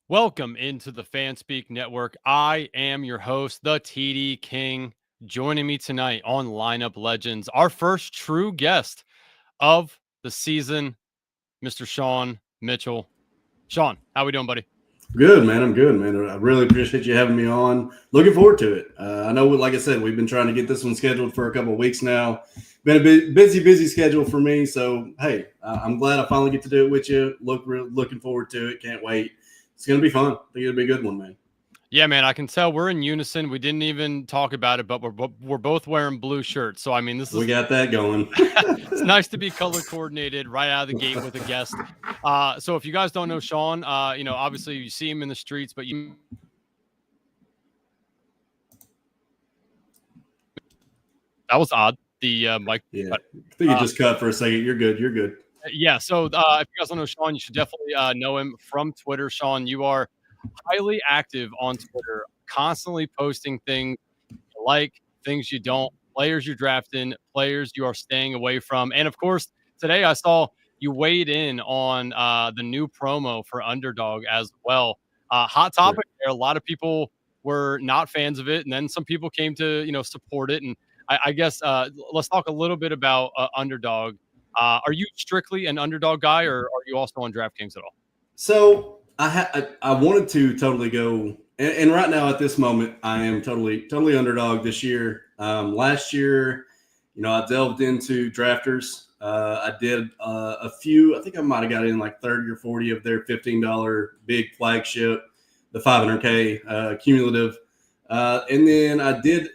Welcome into the Fanspeak Network. I am your host, the TD King. Joining me tonight on Lineup Legends, our first true guest of the season, Mr. Sean Mitchell. Sean, how we doing, buddy? Good, man. I'm good, man. I really appreciate you having me on. Looking forward to it. I know, like I said, we've been trying to get this one scheduled for a couple of weeks now. Been a bit busy schedule for me. So, hey, I'm glad I finally get to do it with you. Looking forward to it. Can't wait. It's going to be fun. I think it'll be a good one, man. Yeah, man, I can tell we're in unison. We didn't even talk about it, but we're both wearing blue shirts. So, I mean, We got that going. It's nice to be color coordinated right out of the gate with a guest. So if you guys don't know Sean, obviously you see him in the streets, but that was odd. The mic. Yeah. I think you just cut for a second. You're good. You're good. Yeah. So if you guys don't know Sean, you should definitely know him from Twitter. Sean, you are highly active on Twitter, constantly posting things you like, things you don't, players you're drafting, players you are staying away from. And of course, today I saw you weighed in on the new promo for Underdog as well. Hot topic there. A lot of people were not fans of it, and then some people came to support it. And I guess let's talk a little bit about Underdog. Are you strictly an Underdog guy, or are you also on DraftKings at all? So I wanted to totally go, and right now at this moment, I am totally Underdog this year. Last year, I delved into drafters. I did a few. I think I might have got in like 30 or 40 of their $15 big flagship, the 500K cumulative. And then I did,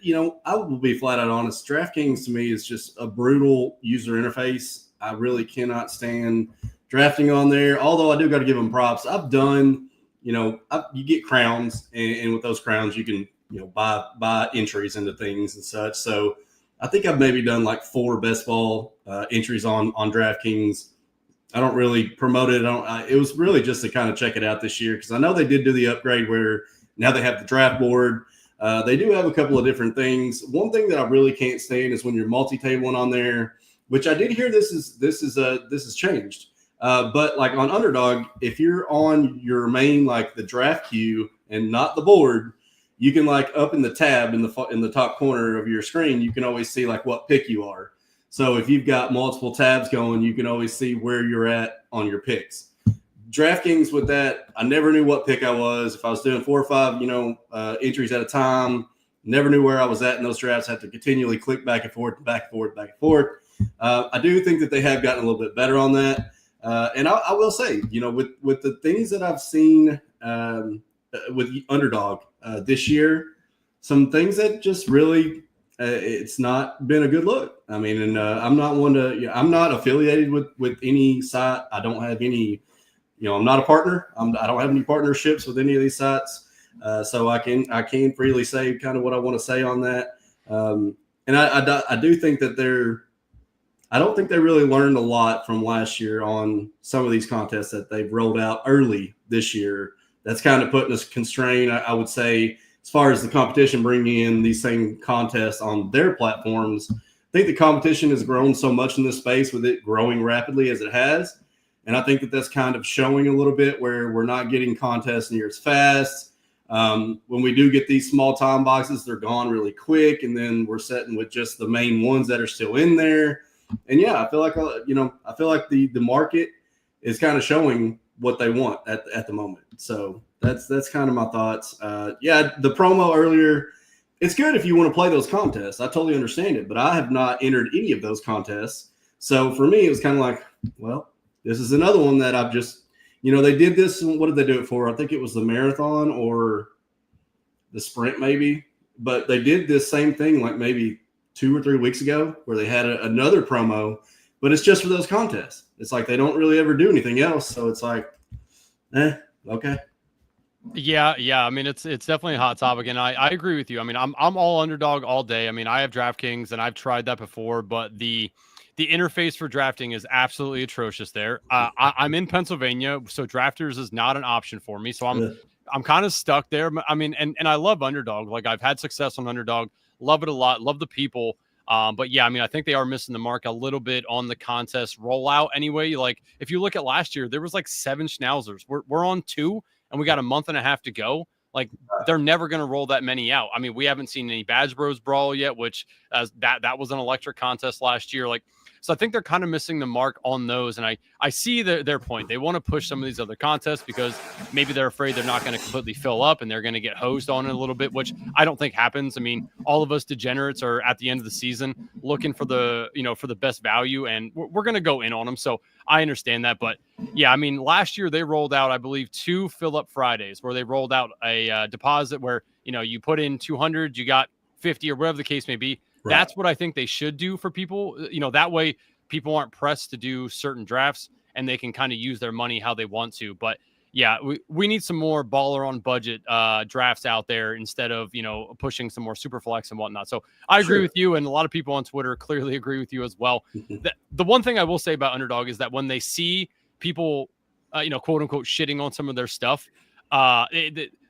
I will be flat out honest. DraftKings to me is just a brutal user interface. I really cannot stand drafting on there. Although I do got to give them props. I've done, you get crowns, and with those crowns you can, buy entries into things and such. So I think I've maybe done like 4 best ball entries on DraftKings. I don't really promote it. It was really just to kind of check it out this year because I know they did do the upgrade where now they have the draft board. They do have a couple of different things. One thing that I really can't stand is when you're multi-tabling on there, which I did hear this is changed. But like on Underdog, if you're on your main like the draft queue and not the board, you can like up in the tab in the top corner of your screen, you can always see like what pick you are. So if you've got multiple tabs going, you can always see where you're at on your picks. DraftKings with that, I never knew what pick I was. If I was doing 4 or 5, entries at a time, never knew where I was at in those drafts. I had to continually click back and forth, back and forth, back and forth. I do think that they have gotten a little bit better on that. And I will say, with the things that I've seen with Underdog this year, some things that just really it's not been a good look. I mean, and I'm not one to, I'm not affiliated with any site. I don't have any, I'm not a partner. I don't have any partnerships with any of these sites. So I can freely say kind of what I want to say on that. And I do think that I don't think they really learned a lot from last year on some of these contests that they've rolled out early this year. That's kind of putting us constrained, I would say, as far as the competition bringing in these same contests on their platforms. I think the competition has grown so much in this space with it growing rapidly as it has. And I think that that's kind of showing a little bit where we're not getting contests near as fast. When we do get these small time boxes, they're gone really quick. And then we're sitting with just the main ones that are still in there. And yeah, I feel like, the market is kind of showing what they want at the moment. So that's kind of my thoughts. The promo earlier, it's good if you want to play those contests. I totally understand it, but I have not entered any of those contests. So for me, it was kind of like, well, this is another one that I've just, they did this. What did they do it for? I think it was the marathon or the sprint maybe, but they did this same thing like maybe 2 or 3 weeks ago where they had another promo, but it's just for those contests. It's like they don't really ever do anything else. So it's like, okay. Yeah. I mean, it's definitely a hot topic, and I agree with you. I mean, I'm all Underdog all day. I mean, I have DraftKings, and I've tried that before, but the interface for drafting is absolutely atrocious there. I'm in Pennsylvania, so drafters is not an option for me. So I'm kind of stuck there. I mean, and I love Underdog. Like I've had success on Underdog. Love it a lot. Love the people. But yeah, I mean, I think they are missing the mark a little bit on the contest rollout anyway. Like if you look at last year, there was like 7 schnauzers. We're on 2, and we got a month and a half to go. Like, they're never going to roll that many out. I mean, we haven't seen any Badge Bros Brawl yet, which that was an electric contest last year. Like, so I think they're kind of missing the mark on those. And I see their point. They want to push some of these other contests because maybe they're afraid they're not going to completely fill up and they're going to get hosed on it a little bit, which I don't think happens. I mean, all of us degenerates are at the end of the season looking for the best value, and we're going to go in on them. So I understand that. But yeah, I mean, last year they rolled out, I believe, 2 fill-up Fridays where they rolled out a deposit where, you put in 200, you got 50 or whatever the case may be. Right. That's what I think they should do for people. That way people aren't pressed to do certain drafts and they can kind of use their money how they want to. But yeah, we need some more baller on budget drafts out there instead of, pushing some more super flex and whatnot. So I agree with you. And a lot of people on Twitter clearly agree with you as well. The one thing I will say about Underdog is that when they see people, quote unquote, shitting on some of their stuff,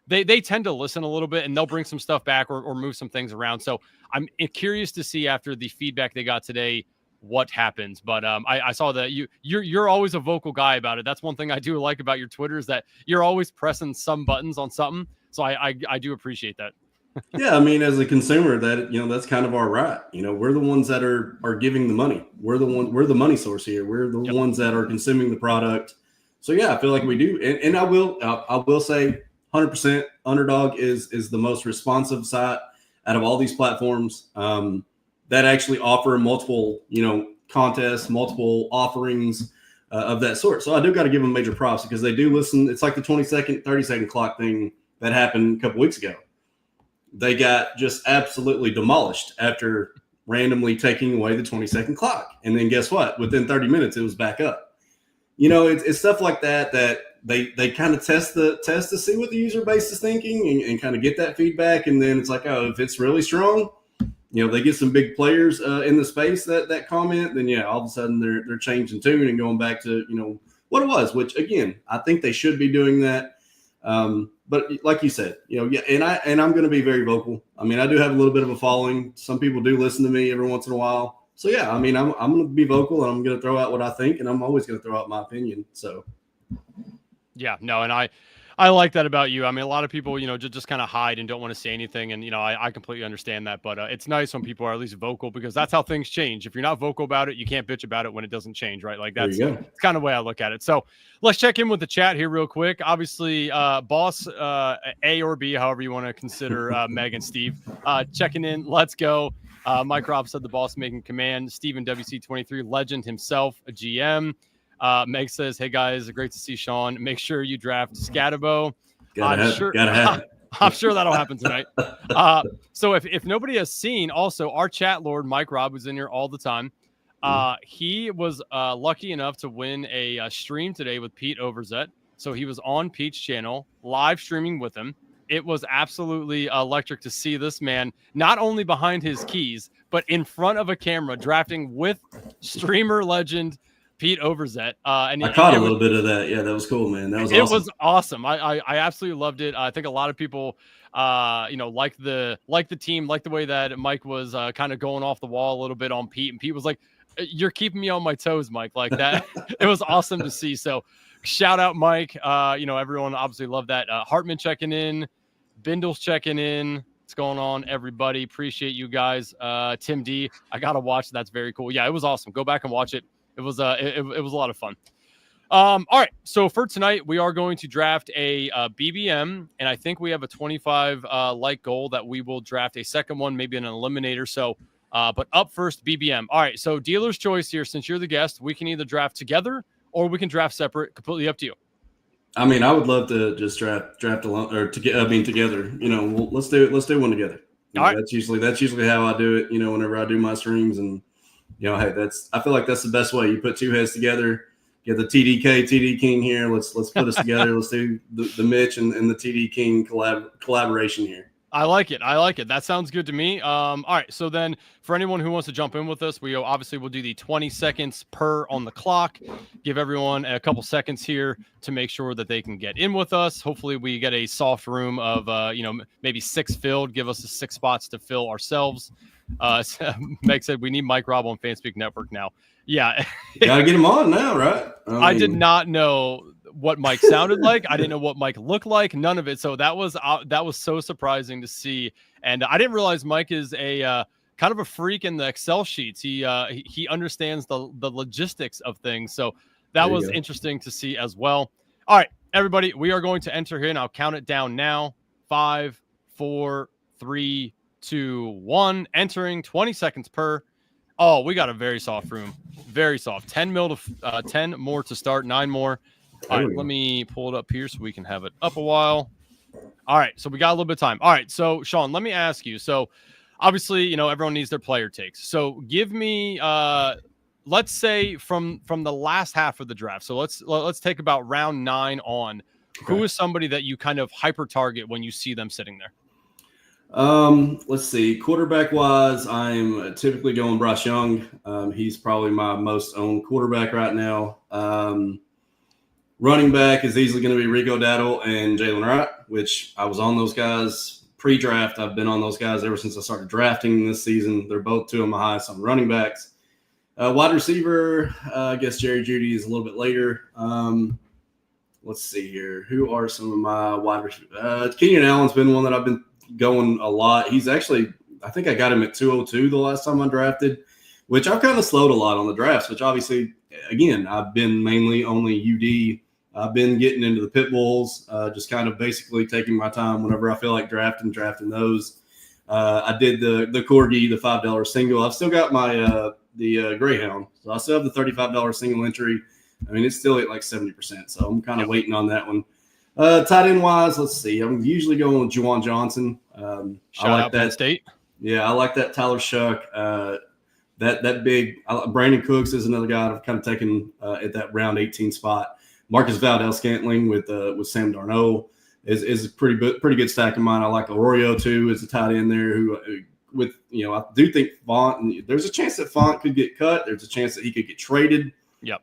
they tend to listen a little bit and they'll bring some stuff back or move some things around. So I'm curious to see after the feedback they got today what happens. But I saw that you're always a vocal guy about it. That's one thing I do like about your Twitter is that you're always pressing some buttons on something. So I do appreciate that. Yeah, I mean, as a consumer, that's kind of our right. We're the ones that are giving the money. We're the money source here. We're the ones that are consuming the product. So yeah, I feel like we do. And I will say 100% Underdog is the most responsive site out of all these platforms that actually offer multiple, contests, multiple offerings of that sort. So I do got to give them major props because they do listen. It's like the 20-second, 30-second clock thing that happened a couple weeks ago. They got just absolutely demolished after randomly taking away the 20-second clock. And then guess what? Within 30 minutes, it was back up. It's stuff like that they kind of test to see what the user base is thinking and kind of get that feedback. And then it's like, oh, if it's really strong, they get some big players in the space that comment, then yeah, all of a sudden they're changing tune and going back to, what it was, which again, I think they should be doing that. But like you said, and I'm going to be very vocal. I mean, I do have a little bit of a following. Some people do listen to me every once in a while. So yeah, I mean, I'm going to be vocal and I'm going to throw out what I think, and I'm always going to throw out my opinion. So. Yeah, no, and I like that about you. I mean, a lot of people, just kind of hide and don't want to say anything. And, I completely understand that. But it's nice when people are at least vocal because that's how things change. If you're not vocal about it, you can't bitch about it when it doesn't change, right? Like that's kind of the way I look at it. So let's check in with the chat here real quick. Obviously, boss A or B, however you want to consider Meg and Steve, checking in. Let's go. Mike Raub said the boss making command. Steven WC23, legend himself, a GM. Meg says, hey guys, great to see Sean. Make sure you draft Scatabo. Gotta have it. I'm sure that'll happen tonight. So if nobody has seen, also our chat lord, Mike Raub, who's in here all the time. He was lucky enough to win a stream today with Pete Overzet. So he was on Pete's channel, live streaming with him. It was absolutely electric to see this man, not only behind his keys, but in front of a camera, drafting with streamer legend Pete Overzet. And I caught a little bit of that. Yeah, that was cool, man. That was awesome. It was awesome. I absolutely loved it. I think a lot of people, like the team, like the way that Mike was kind of going off the wall a little bit on Pete. And Pete was like, you're keeping me on my toes, Mike, like that. It was awesome to see. So shout out, Mike. Everyone obviously loved that. Hartman checking in. Bindle's checking in. What's going on, everybody? Appreciate you guys. Tim D, I got to watch. That's very cool. Yeah, it was awesome. Go back and watch it. It was it was a lot of fun. All right, so for tonight, we are going to draft a BBM, and I think we have a 25 like goal that we will draft a second one, maybe an eliminator. So, but up first, BBM. All right, so dealer's choice here. Since you're the guest, we can either draft together or we can draft separate. Completely up to you. I mean, I would love to just draft alone or together. Let's do one together. All right. That's usually how I do it. Whenever I do my streams and. Hey, I feel like that's the best way. You put two heads together, get the TD King here. Let's put us together. Let's do the Mitch and the TD King collaboration here. I like it. That sounds good to me. All right. So then for anyone who wants to jump in with us, we obviously will do the 20 seconds per on the clock. Give everyone a couple seconds here to make sure that they can get in with us. Hopefully we get a soft room of, maybe 6 filled. Give us the 6 spots to fill ourselves. Meg said we need Mike Raub on Fanspeak Network now. Yeah. Gotta get him on now, right? I did not know what Mike sounded like. I didn't know what Mike looked like. None of it. So that was so surprising to see. And I didn't realize Mike is a kind of a freak in the Excel sheets. He understands the logistics of things. So that was interesting to see as well. All right, everybody, we are going to enter here, and I'll count it down now. 5, 4, 3, 2, 1. Entering 20 seconds per. Oh, we got a very soft room. Very soft. 10 more to start. 9 more. All right, let me pull it up here so we can have it up a while. All right, so we got a little bit of time. All right, so Sean, let me ask you. So obviously, everyone needs their player takes. So give me, let's say from the last half of the draft. So let's take about round 9 on. Okay. Who is somebody that you kind of hyper target when you see them sitting there? Let's see. Quarterback wise, I'm typically going Bryce Young. He's probably my most owned quarterback right now. Running back is easily going to be Rico Dowdle and Jalen Wright, which I was on those guys pre-draft. I've been on those guys ever since I started drafting this season. They're both 2 of my highest on running backs. Wide receiver, I guess Jerry Jeudy is a little bit later. Let's see here. Who are some of my wide receivers? Kenyon Allen's been one that I've been going a lot. He's actually, I think I got him at 202 the last time I drafted, which I've kind of slowed a lot on the drafts, which obviously, again, I've been mainly only UD. I've been getting into the pit bulls, just kind of basically taking my time whenever I feel like drafting those. I did the Corgi, the $5 single. I've still got my the Greyhound, so I still have the $35 single entry. I mean, it's still at like 70%, so I'm kind of waiting on that one. Tight end wise, let's see. I'm usually going with Juwan Johnson. Shout out Penn State. Yeah, I like that. Tyler Shuck. That big Brandon Cooks is another guy I've kind of taken at that round 18 spot. Marcus Valdez-Scantling with Sam Darnold is a pretty good stack of mine. I like Arroyo too as a tight end there. I do think Font. There's a chance that Font could get cut. There's a chance that he could get traded. Yep.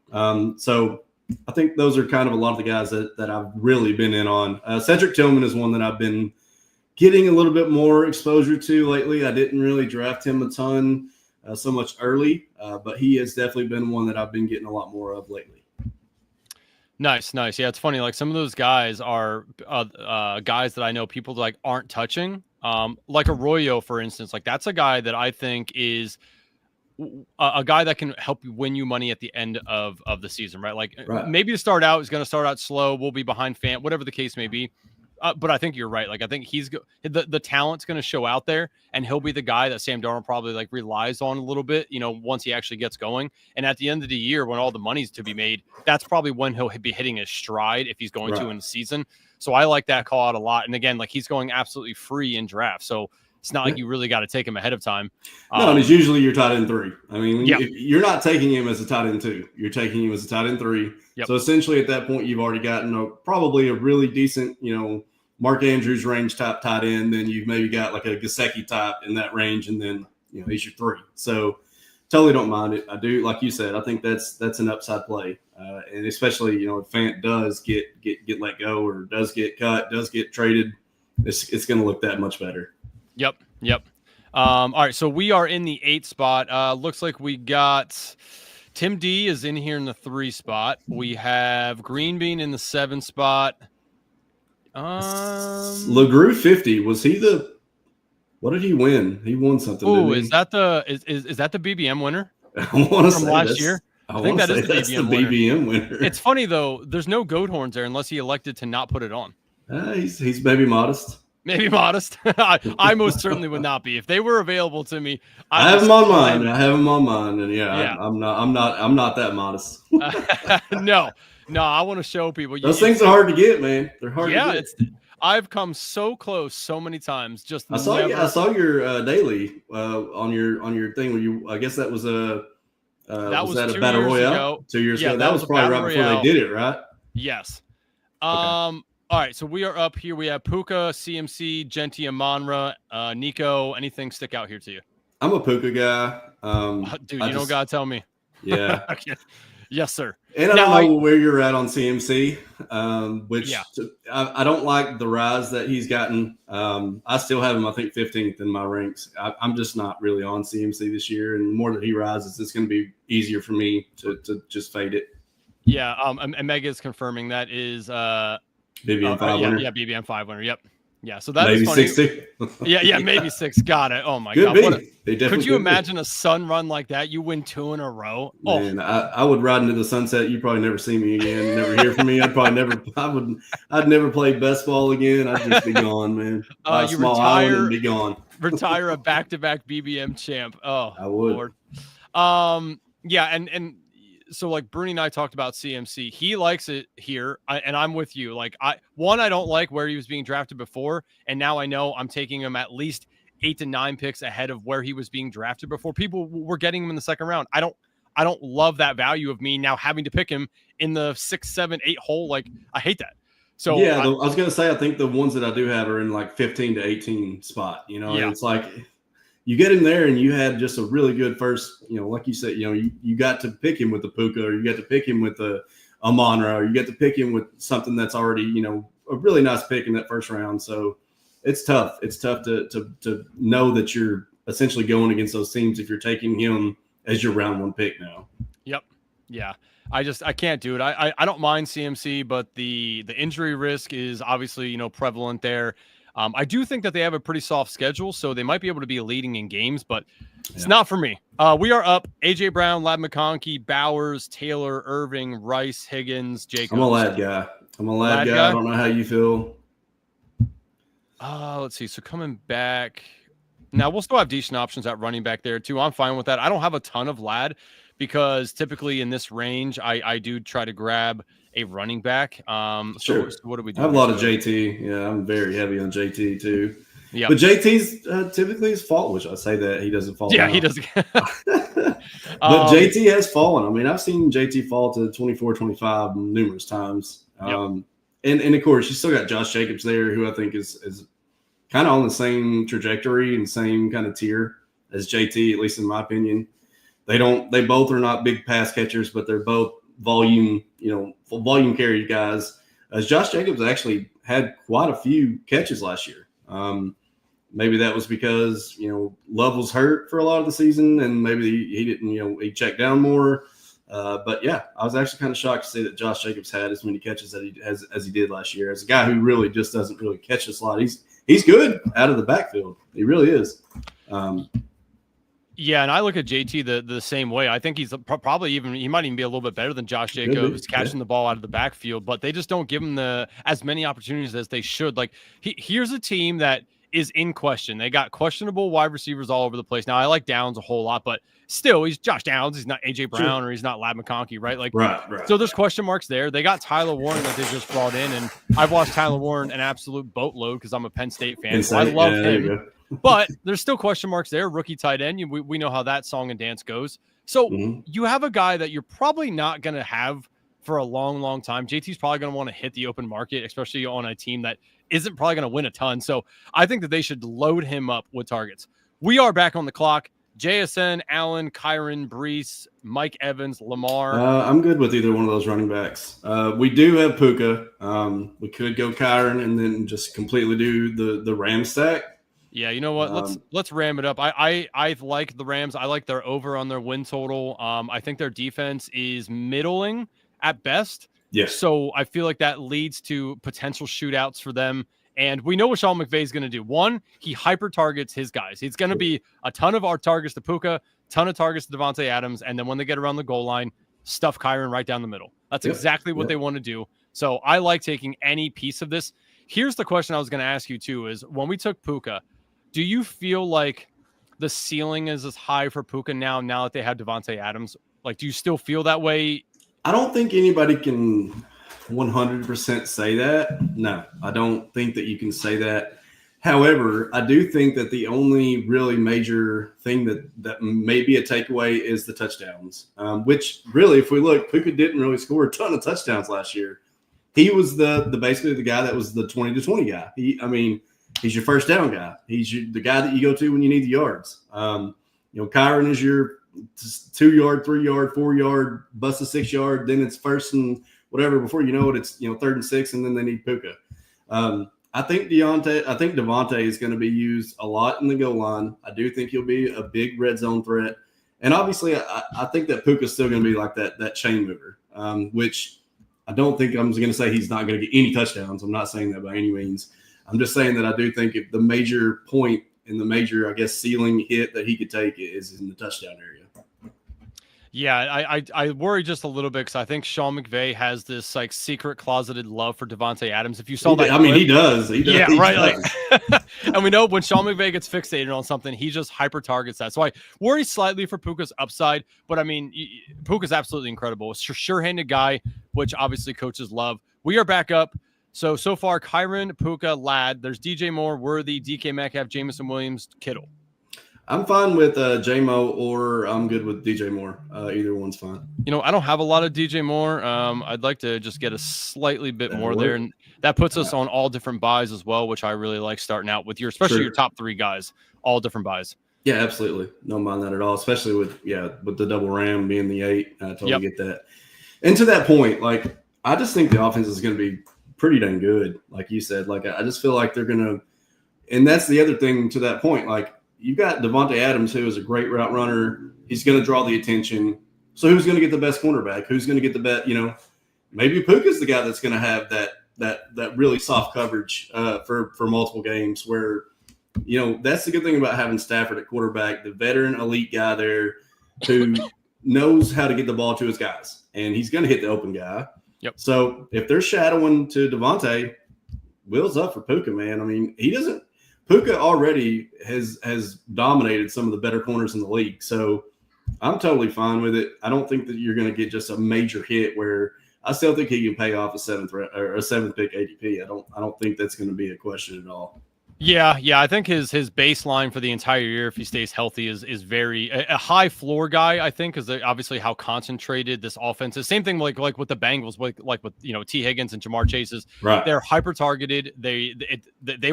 So I think those are kind of a lot of the guys that I've really been in on. Cedric Tillman is one that I've been getting a little bit more exposure to lately. I didn't really draft him a ton so much early, but he has definitely been one that I've been getting a lot more of lately. Nice. Yeah, it's funny. Like some of those guys are guys that I know people like aren't touching. Like Arroyo, for instance. Like that's a guy that I think is a guy that can help you win you money at the end of the season, right? Like maybe to start out is going to start out slow. We'll be behind fan, whatever the case may be. But I think you're right. Like I think the talent's going to show out there, and he'll be the guy that Sam Darnold probably like relies on a little bit, once he actually gets going. And at the end of the year, when all the money's to be made, that's probably when he'll be hitting his stride if he's going to in the season. So I like that call out a lot. And again, like he's going absolutely free in draft. So it's not like you really got to take him ahead of time. No, and it's usually your tight end 3. I mean, you're not taking him as a tight end 2. You're taking him as a tight end 3. Yep. So essentially at that point, you've already gotten probably a really decent, Mark Andrews range type tight end. Then you've maybe got like a Gesicki type in that range, and then he's your 3. So totally don't mind it. I do, like you said, I think that's an upside play, and especially if Fant does get let go or does get cut, does get traded, it's going to look that much better. Yep. All right, so we are in the 8th spot. Looks like we got Tim D is in here in the 3 spot. We have Green Bean in the 7 spot. LeGrew 50, was he what did he win? He won something. Oh, is that the BBM winner? I want to say last year. I think that is the BBM winner. It's funny though. There's no goat horns there unless he elected to not put it on. He's maybe modest. Maybe modest. I most certainly would not be if they were available to me. I have them on mine. And I'm not that modest. No, I want to show people. Those things are hard to get, man. They're hard to get. I've come so close so many times. I saw your daily on your thing where you. I guess that was a Battle Royale 2 years ago. That was probably right before they did it, right? Yes. Okay. All right, so we are up here. We have Puka, CMC, Genti, Amonra, Nico. Anything stick out here to you? I'm a Puka guy. Dude, you don't gotta tell me. Yeah. Okay. Yes, sir. And I don't know where you're at on CMC, which I don't like the rise that he's gotten. I still have him, I think, 15th in my ranks. I'm just not really on CMC this year. And the more that he rises, it's going to be easier for me to just fade it. Yeah. And Meg is confirming that is BBM 5 winner. Yeah, BBM 5 winner. Yep. Yeah. So that Maybe is funny. 60. Yeah, maybe 6. Got it. Oh my Could God. be. Could you imagine a Sun run like that? You win 2 in a row. Man, I would ride into the sunset. You probably never see me again. Never hear from me. I'd never play best ball again. I'd just be gone, man. Buy a small island and be gone. Retire a back-to-back BBM champ. Oh, I would. Lord. Yeah, and so like Bruni and I talked about CMC. He likes it here, and I'm with you. Like I don't like where he was being drafted before, and now I know I'm taking him at least 8 to 9 picks ahead of where he was being drafted before. People were getting him in the second round. I don't love that value of me now having to pick him in the 6, 7, 8 hole. Like I hate that. So yeah, I was gonna say I think the ones that I do have are in like 15 to 18 spot. It's like you get in there and you had just a really good first, like you said, you got to pick him with the Puka, or you got to pick him with a Monra, or you get to pick him with something that's already, a really nice pick in that first round. So it's tough. It's tough to know that you're essentially going against those teams if you're taking him as your round 1 pick now. Yep. Yeah. I can't do it. I don't mind CMC, but the injury risk is obviously, prevalent there. I do think that they have a pretty soft schedule, so they might be able to be leading in games, but it's not for me. We are up. AJ Brown, Lab McConkey, Bowers, Taylor, Irving, Rice, Higgins, Jacobs. I'm a lad guy. I don't know how you feel. Let's see. So coming back now, we'll still have decent options at running back there too. I'm fine with that. I don't have a ton of Lad because typically in this range, I do try to grab a running back. Sure. So what do we do? I have a lot of JT. Yeah, I'm very heavy on JT too. Yeah, but JT's typically his fault, which I say that he doesn't fall. Yeah, he doesn't. But JT has fallen. I mean, I've seen JT fall to 24, 25 numerous times. And of course, you still got Josh Jacobs there, who I think is kind of on the same trajectory and same kind of tier as JT, at least in my opinion. They both are not big pass catchers, but they're both volume carry guys. As Josh Jacobs actually had quite a few catches last year. Maybe that was because, Love was hurt for a lot of the season and maybe he didn't, he checked down more. But yeah, I was actually kind of shocked to see that Josh Jacobs had as many catches as he did last year. As a guy who really just doesn't really catch this a lot, he's good out of the backfield. He really is. Yeah, and I look at JT the same way. I think he's probably he might even be a little bit better than Josh Jacobs catching the ball out of the backfield, but they just don't give him as many opportunities as they should. Like here's a team that is in question. They got questionable wide receivers all over the place. Now I like Downs a whole lot, but still he's Josh Downs. He's not AJ Brown or he's not Lab McConkey, right? Like, right. So there's question marks there. They got Tyler Warren that they just brought in, and I've watched Tyler Warren an absolute boatload because I'm a Penn State fan. So I love him. But there's still question marks there. Rookie tight end. We know how that song and dance goes. So you have a guy that you're probably not going to have for a long, long time. JT's probably going to want to hit the open market, especially on a team that isn't probably going to win a ton. So I think that they should load him up with targets. We are back on the clock. JSN, Allen, Kyron, Brees, Mike Evans, Lamar. I'm good with either one of those running backs. We do have Puka. We could go Kyron and then just completely do the Ram stack. Yeah, you know what? Let's ram it up. I like the Rams. I like their over on their win total. I think their defense is middling at best. Yes. So I feel like that leads to potential shootouts for them. And we know what Sean McVay is going to do. One, he hyper targets his guys. It's going to be a ton of our targets to Puka, ton of targets to Devontae Adams, and then when they get around the goal line, stuff Kyron right down the middle. That's exactly what they want to do. So I like taking any piece of this. Here's the question I was going to ask you too: is when we took Puka, do you feel like the ceiling is as high for Puka now that they have Devontae Adams? Like, do you still feel that way? I don't think anybody can 100% say that. No, I don't think that you can say that. However, I do think that the only really major thing that may be a takeaway is the touchdowns, which really, if we look, Puka didn't really score a ton of touchdowns last year. He was basically the guy that was the 20-20 guy. He's your first down guy. He's the guy that you go to when you need the yards. Kyron is your 2 yard, 3 yard, 4 yard, bust a 6 yard. Then it's first and whatever. Before you know it, it's 3rd and 6, and then they need Puka. I think Devontae is going to be used a lot in the goal line. I do think he'll be a big red zone threat. And obviously, I think that Puka's still going to be like that chain mover, which I don't think I'm going to say he's not going to get any touchdowns. I'm not saying that by any means. I'm just saying that I do think if the major point and the major, I guess, ceiling hit that he could take is in the touchdown area. Yeah, I worry just a little bit because I think Sean McVay has this like secret closeted love for Devontae Adams. If you saw that, he does. He does. Yeah, he right. Does. Like, and we know when Sean McVay gets fixated on something, he just hyper targets that. So I worry slightly for Puka's upside, but I mean, Puka's absolutely incredible. Sure-handed guy, which obviously coaches love. We are back up. So far, Kyron, Puka, Ladd. There's DJ Moore, Worthy, DK Metcalf, Jameson Williams, Kittle. I'm fine with J-Mo, or I'm good with DJ Moore. Either one's fine. I don't have a lot of DJ Moore. I'd like to just get a slightly bit more there, and that puts us on all different buys as well, which I really like starting out with especially your top three guys, all different buys. Yeah, absolutely. Don't mind that at all, especially with the double ram being the 8. I totally get that. And to that point, like, I just think the offense is going to be pretty dang good, like you said. Like, I just feel like they're going to – and that's the other thing to that point, like, you got Devontae Adams, who is a great route runner. He's going to draw the attention. So who's going to get the best cornerback? Who's going to get the best? Maybe Puka's the guy that's going to have that really soft coverage for multiple games. Where that's the good thing about having Stafford at quarterback, the veteran elite guy there who knows how to get the ball to his guys, and he's going to hit the open guy. Yep. So if they're shadowing to Devontae, wheels up for Puka, man. I mean, he doesn't. Puka already has dominated some of the better corners in the league, so I'm totally fine with it. I don't think that you're going to get just a major hit where I still think he can pay off a seventh pick ADP. I don't think that's going to be a question at all. Yeah. I think his baseline for the entire year, if he stays healthy, is very a high floor guy. I think because obviously how concentrated this offense is. Same thing like with the Bengals, like with T Higgins and Jamar Chase's. Right. They're hyper targeted. They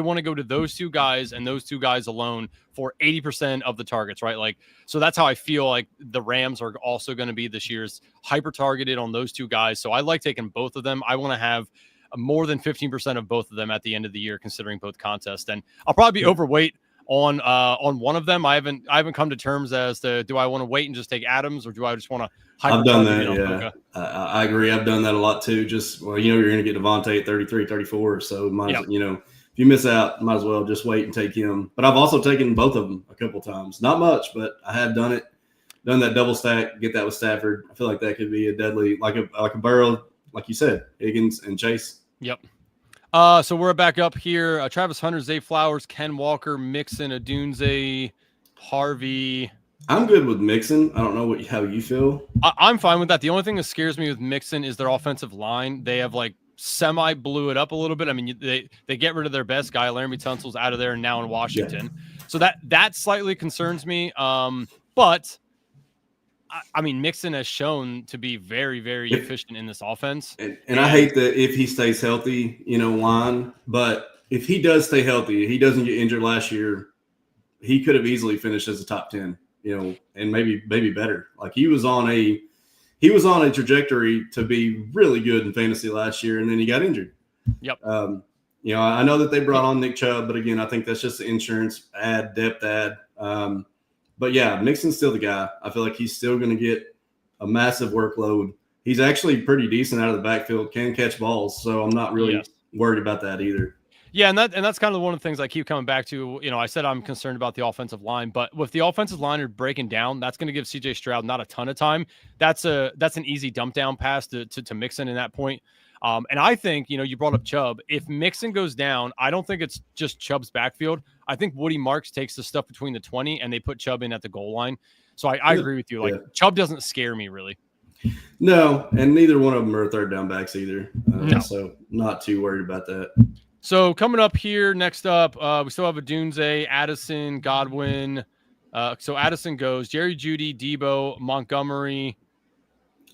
want to go to those two guys and those two guys alone for 80% of the targets. Right. Like, so that's how I feel like the Rams are also going to be this year's hyper targeted on those two guys. So I like taking both of them. I want to have more than 15% of both of them at the end of the year, considering both contests. And I'll probably be overweight on one of them. I haven't come to terms as to, do I want to wait and just take Adams, or do I just want to I've done that. Yeah. I agree. I've done that a lot too. Just, you're going to get Devontae at 33, 34. So if you miss out, might as well just wait and take him. But I've also taken both of them a couple times, not much, but I have done it, done that double stack, get that with Stafford. I feel like that could be a deadly, like a Burrow, like you said, Higgins and Chase. Yep. So we're back up here. Travis Hunter, Zay Flowers, Ken Walker, Mixon, Adunze, Harvey. I'm good with Mixon. I don't know how you feel. I'm fine with that. The only thing that scares me with Mixon is their offensive line. They have like semi blew it up a little bit. I mean, they get rid of their best guy, Laramie Tunsil's out of there and now in Washington. Yeah. So that slightly concerns me. But I mean, Mixon has shown to be very, very efficient in this offense. And I hate that if he stays healthy, line. But if he does stay healthy, he doesn't get injured last year, he could have easily finished as a top 10, and maybe better. Like he was on a trajectory to be really good in fantasy last year, and then he got injured. Yep. I know that they brought on Nick Chubb, but again, I think that's just the insurance depth add. But yeah, Mixon's still the guy. I feel like he's still going to get a massive workload. He's actually pretty decent out of the backfield, can catch balls, so I'm not really worried about that either. Yeah, and that's kind of one of the things I keep coming back to. I said I'm concerned about the offensive line, but with the offensive line breaking down, that's going to give CJ Stroud not a ton of time. That's an easy dump down pass to Mixon in that point. And I think, you brought up Chubb. If Mixon goes down, I don't think it's just Chubb's backfield. I think Woody Marks takes the stuff between the 20 and they put Chubb in at the goal line. So I agree with you. Like Chubb doesn't scare me really. No, and neither one of them are third down backs either. No. So not too worried about that. So coming up here, next up, we still have Adunze, Addison, Godwin. So Addison goes Jerry Jeudy, Debo, Montgomery.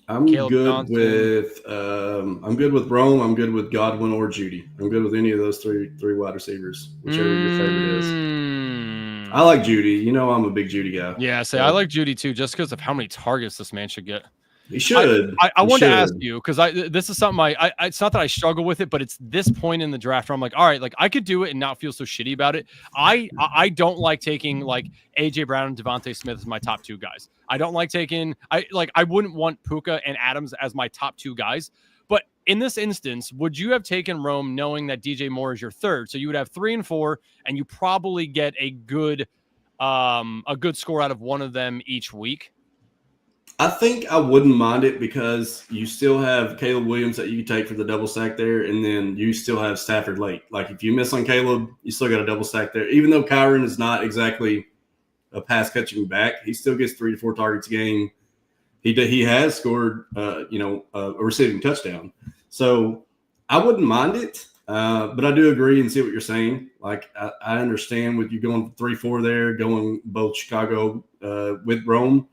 I'm good with Rome. I'm good with Godwin or Jeudy. I'm good with any of those three wide receivers, whichever your favorite is. I like Jeudy. I'm a big Jeudy guy. Yeah, I like Jeudy too, just because of how many targets this man should get. He should. I wanted to ask you, because this is something I it's not that I struggle with it, but it's this point in the draft where I'm like, all right, like I could do it and not feel so shitty about it. I don't like taking like AJ Brown and Devontae Smith as my top 2 guys. I don't like taking I wouldn't want Puka and Adams as my top 2 guys. But in this instance, would you have taken Rome knowing that DJ Moore is your 3rd? So you would have 3 and 4, and you probably get a good score out of one of them each week. I think I wouldn't mind it because you still have Caleb Williams that you can take for the double stack there, and then you still have Stafford late. Like if you miss on Caleb, you still got a double stack there. Even though Kyron is not exactly a pass catching back, he still gets 3 to 4 targets a game. He has scored a receiving touchdown, so I wouldn't mind it. But I do agree and see what you're saying. Like I understand with you going 3-4 there, going both Chicago with Rome.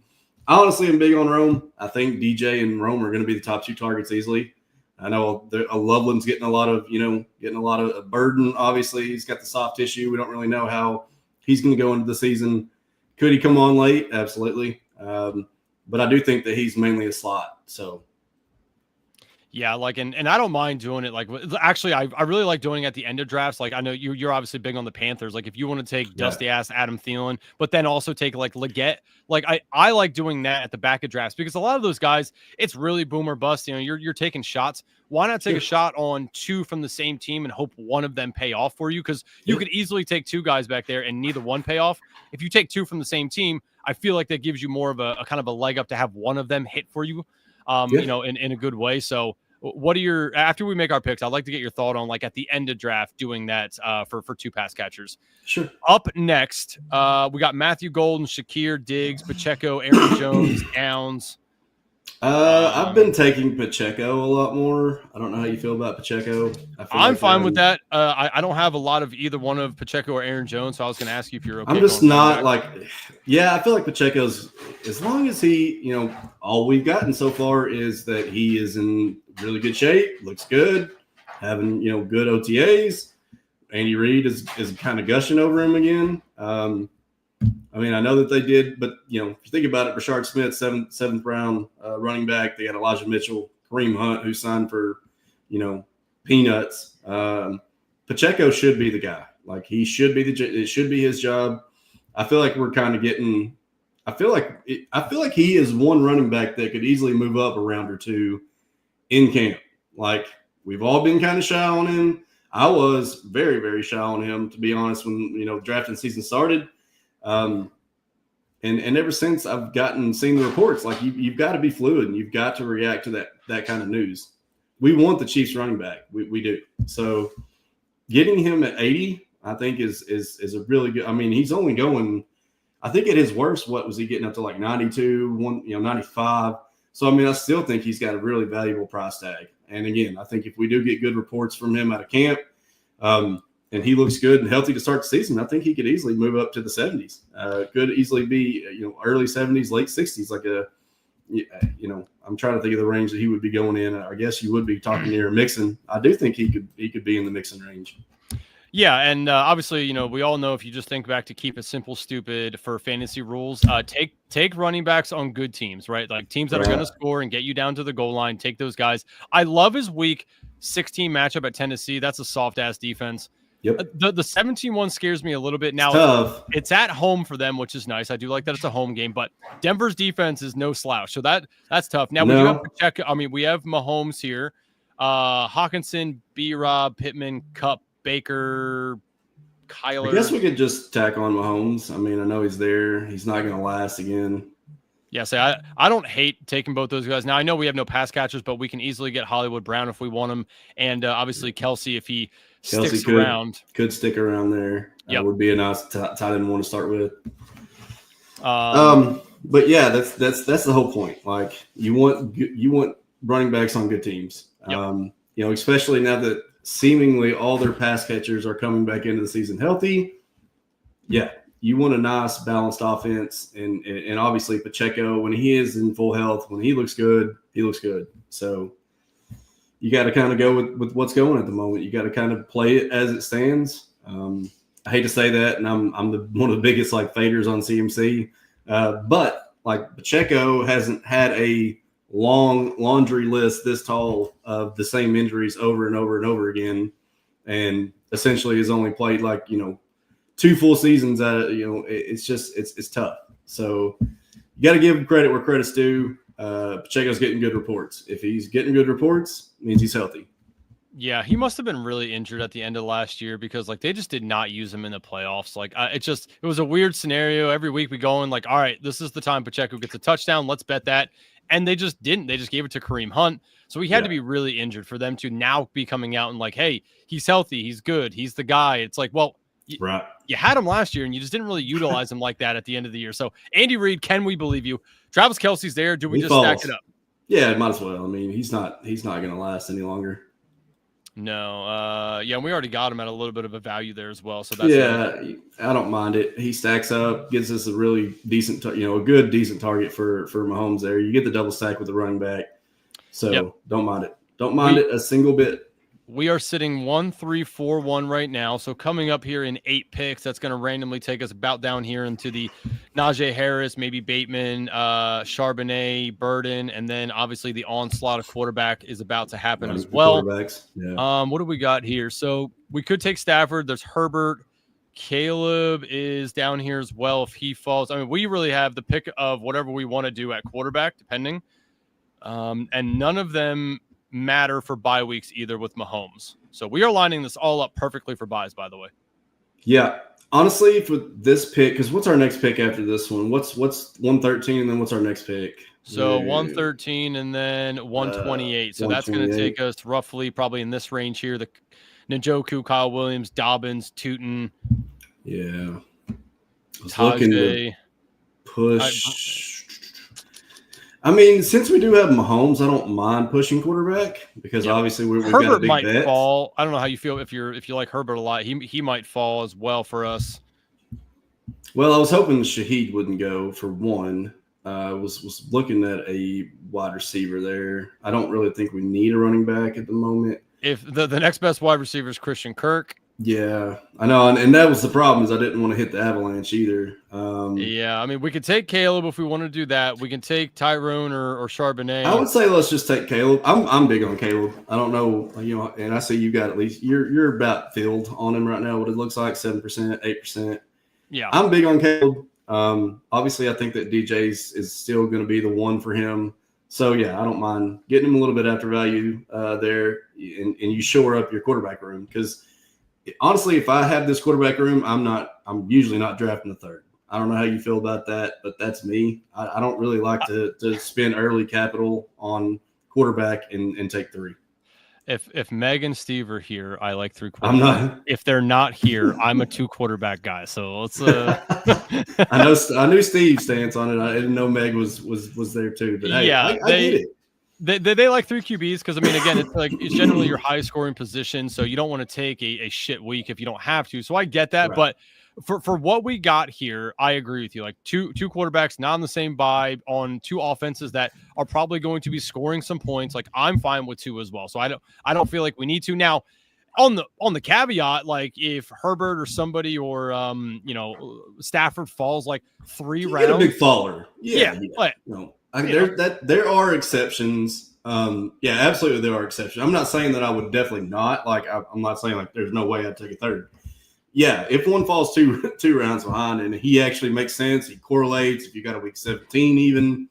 I honestly am big on Rome. I think DJ and Rome are going to be the top 2 targets easily. I know Loveland's getting a lot of burden. Obviously, he's got the soft tissue. We don't really know how he's going to go into the season. Could he come on late? Absolutely. But I do think that he's mainly a slot. So. Yeah, like, and I don't mind doing it. Like, actually, I really like doing it at the end of drafts. Like, I know you're obviously big on the Panthers. Like, if you want to take dusty ass Adam Thielen, but then also take like Leggett, like I like doing that at the back of drafts because a lot of those guys, it's really boom or bust. You know, you're taking shots. Why not take a shot on 2 from the same team and hope one of them pay off for you? Because you could easily take 2 guys back there and neither one pay off. If you take 2 from the same team, I feel like that gives you more of a kind of a leg up to have one of them hit for you. You know, in a good way. So what are your, after we make our picks, I'd like to get your thought on like at the end of draft doing that for 2 pass catchers. Sure. Up next, we got Matthew Golden, Shakir, Diggs, Pacheco, Aaron Jones, Downs. I've been taking Pacheco a lot more. I don't know how you feel about Pacheco. I'm fine with that. I don't have a lot of either one of Pacheco or Aaron Jones, so I was going to ask you if you're okay. I'm just not like, I feel like Pacheco's, as long as he, all we've gotten so far is that he is in really good shape, looks good, having, good OTAs. Andy Reid is kind of gushing over him again. I mean, I know that they did, but, if you think about it, Rashard Smith, seventh round running back. They got Elijah Mitchell, Kareem Hunt, who signed for, peanuts. Pacheco should be the guy. Like, he should be it should be his job. I feel like we're kind of getting – I feel like he is one running back that could easily move up a round or 2 in camp. Like, we've all been kind of shy on him. I was very, very shy on him, to be honest, when, drafting season started. And ever since I've seen the reports, like you've got to be fluid and you've got to react to that kind of news. We want the Chiefs running back. We do. So getting him at 80, I think is a really good, I mean, he's only going, I think at his worst, what was he getting up to, like 92, 95. So, I mean, I still think he's got a really valuable price tag. And again, I think if we do get good reports from him out of camp, and he looks good and healthy to start the season, I think he could easily move up to the 70s. Could easily be, early 70s, late 60s. Like I'm trying to think of the range that he would be going in. I guess you would be talking near Mixon. I do think he could be in the Mixon range. Yeah, and obviously, we all know if you just think back to keep it simple, stupid for fantasy rules, take running backs on good teams, right? Like teams that are going to score and get you down to the goal line. Take those guys. I love his week 16 matchup at Tennessee. That's a soft ass defense. Yep. The 17-1 scares me a little bit. Now it's at home for them, which is nice. I do like that it's a home game, but Denver's defense is no slouch, so that's tough. Now we do have to check. I mean, we have Mahomes here, Hawkinson, B-Rob, Pittman, Kupp, Baker, Kyler. I guess we could just tack on Mahomes. I mean, I know he's there. He's not going to last again. Yeah, so I don't hate taking both those guys. Now, I know we have no pass catchers, but we can easily get Hollywood Brown if we want him, and obviously Kelsey if he sticks around. Could stick around there. Yep. Would be a nice tight end one to start with. But yeah, that's the whole point. Like you want running backs on good teams. Yep. Especially now that seemingly all their pass catchers are coming back into the season healthy. Yeah. You want a nice balanced offense, and obviously Pacheco, when he is in full health, when he looks good, he looks good. So you got to kind of go with what's going at the moment. You got to kind of play it as it stands. I hate to say that, and I'm one of the biggest like faders on CMC, but like Pacheco hasn't had a long laundry list this tall of the same injuries over and over and over again, and essentially has only played 2 full seasons at it. It's tough. So you got to give him credit where credit's due. Pacheco's getting good reports. If he's getting good reports, it means he's healthy. Yeah, he must have been really injured at the end of last year because they just did not use him in the playoffs. It was a weird scenario. Every week we go in all right, this is the time Pacheco gets a touchdown. Let's bet that. And they just didn't. They just gave it to Kareem Hunt. So he had to be really injured for them to now be coming out and hey, he's healthy. He's good. He's the guy. It's you had him last year and you just didn't really utilize him like that at the end of the year. So Andy Reid, can we believe you? Travis Kelce's there. Do we stack it up? Yeah, might as well. I mean, he's not going to last any longer. No, we already got him at a little bit of a value there as well. So that's I don't mind it. He stacks up, gives us a really decent, decent target for Mahomes there. You get the double stack with the running back, so don't mind it. Don't mind it a single bit. We are sitting 1-3-4-1 right now. So coming up here in 8 picks, that's going to randomly take us about down here into the Najee Harris, maybe Bateman, Charbonnet, Burden, and then obviously the onslaught of quarterback is about to happen as well. What do we got here? So we could take Stafford. There's Herbert. Caleb is down here as well if he falls. I mean, we really have the pick of whatever we want to do at quarterback, depending. And none of them matter for bye weeks either with Mahomes. So we are lining this all up perfectly for buys, by the way. Yeah. Honestly, for this pick, because what's our next pick after this one? What's 113 and then what's our next pick? So 113 and then 128. So that's going to take us roughly probably in this range here. The Njoku, Kyle Williams, Dobbins, Tootin. Yeah. I was Tajay. looking to push. I mean, since we do have Mahomes, I don't mind pushing quarterback because obviously we've got a big bet. Herbert might fall. I don't know how you feel if you like Herbert a lot. He might fall as well for us. Well, I was hoping Shaheed wouldn't go for one. I was looking at a wide receiver there. I don't really think we need a running back at the moment. If the next best wide receiver is Christian Kirk. Yeah, I know, and that was the problem is I didn't want to hit the avalanche either. I mean, we could take Caleb if we want to do that. We can take Tyrone or Charbonnet. I would say let's just take Caleb. I'm big on Caleb. I don't know, and I see you got at least you're about filled on him right now. What it looks like 7%, 8%. Yeah, I'm big on Caleb. Obviously, I think that DJ's is still going to be the one for him. So yeah, I don't mind getting him a little bit after value there, and you shore up your quarterback room because. Honestly, if I have this quarterback room, I'm usually not drafting a third. I don't know how you feel about that, but that's me. I don't really like to spend early capital on quarterback and take 3. If Meg and Steve are here, I like 3 quarterbacks. I'm not. If they're not here, I'm a 2 quarterback guy. So let's. I knew Steve's stance on it. I didn't know Meg was there too. But hey, I get it. They like 3 QBs because, I mean, again, it's generally your high scoring position. So you don't want to take a shit week if you don't have to. So I get that. Right. But for what we got here, I agree with you. Two quarterbacks, not on the same vibe on 2 offenses that are probably going to be scoring some points. I'm fine with 2 as well. So I don't feel like we need to. Now, on the caveat, if Herbert or somebody or Stafford falls 3 rounds. Get a big faller. Yeah. There are exceptions. Absolutely there are exceptions. I'm not saying that I would definitely not. I'm not saying there's no way I'd take a third. Yeah, if one falls two rounds behind and he actually makes sense, he correlates. If you got a week 17 even,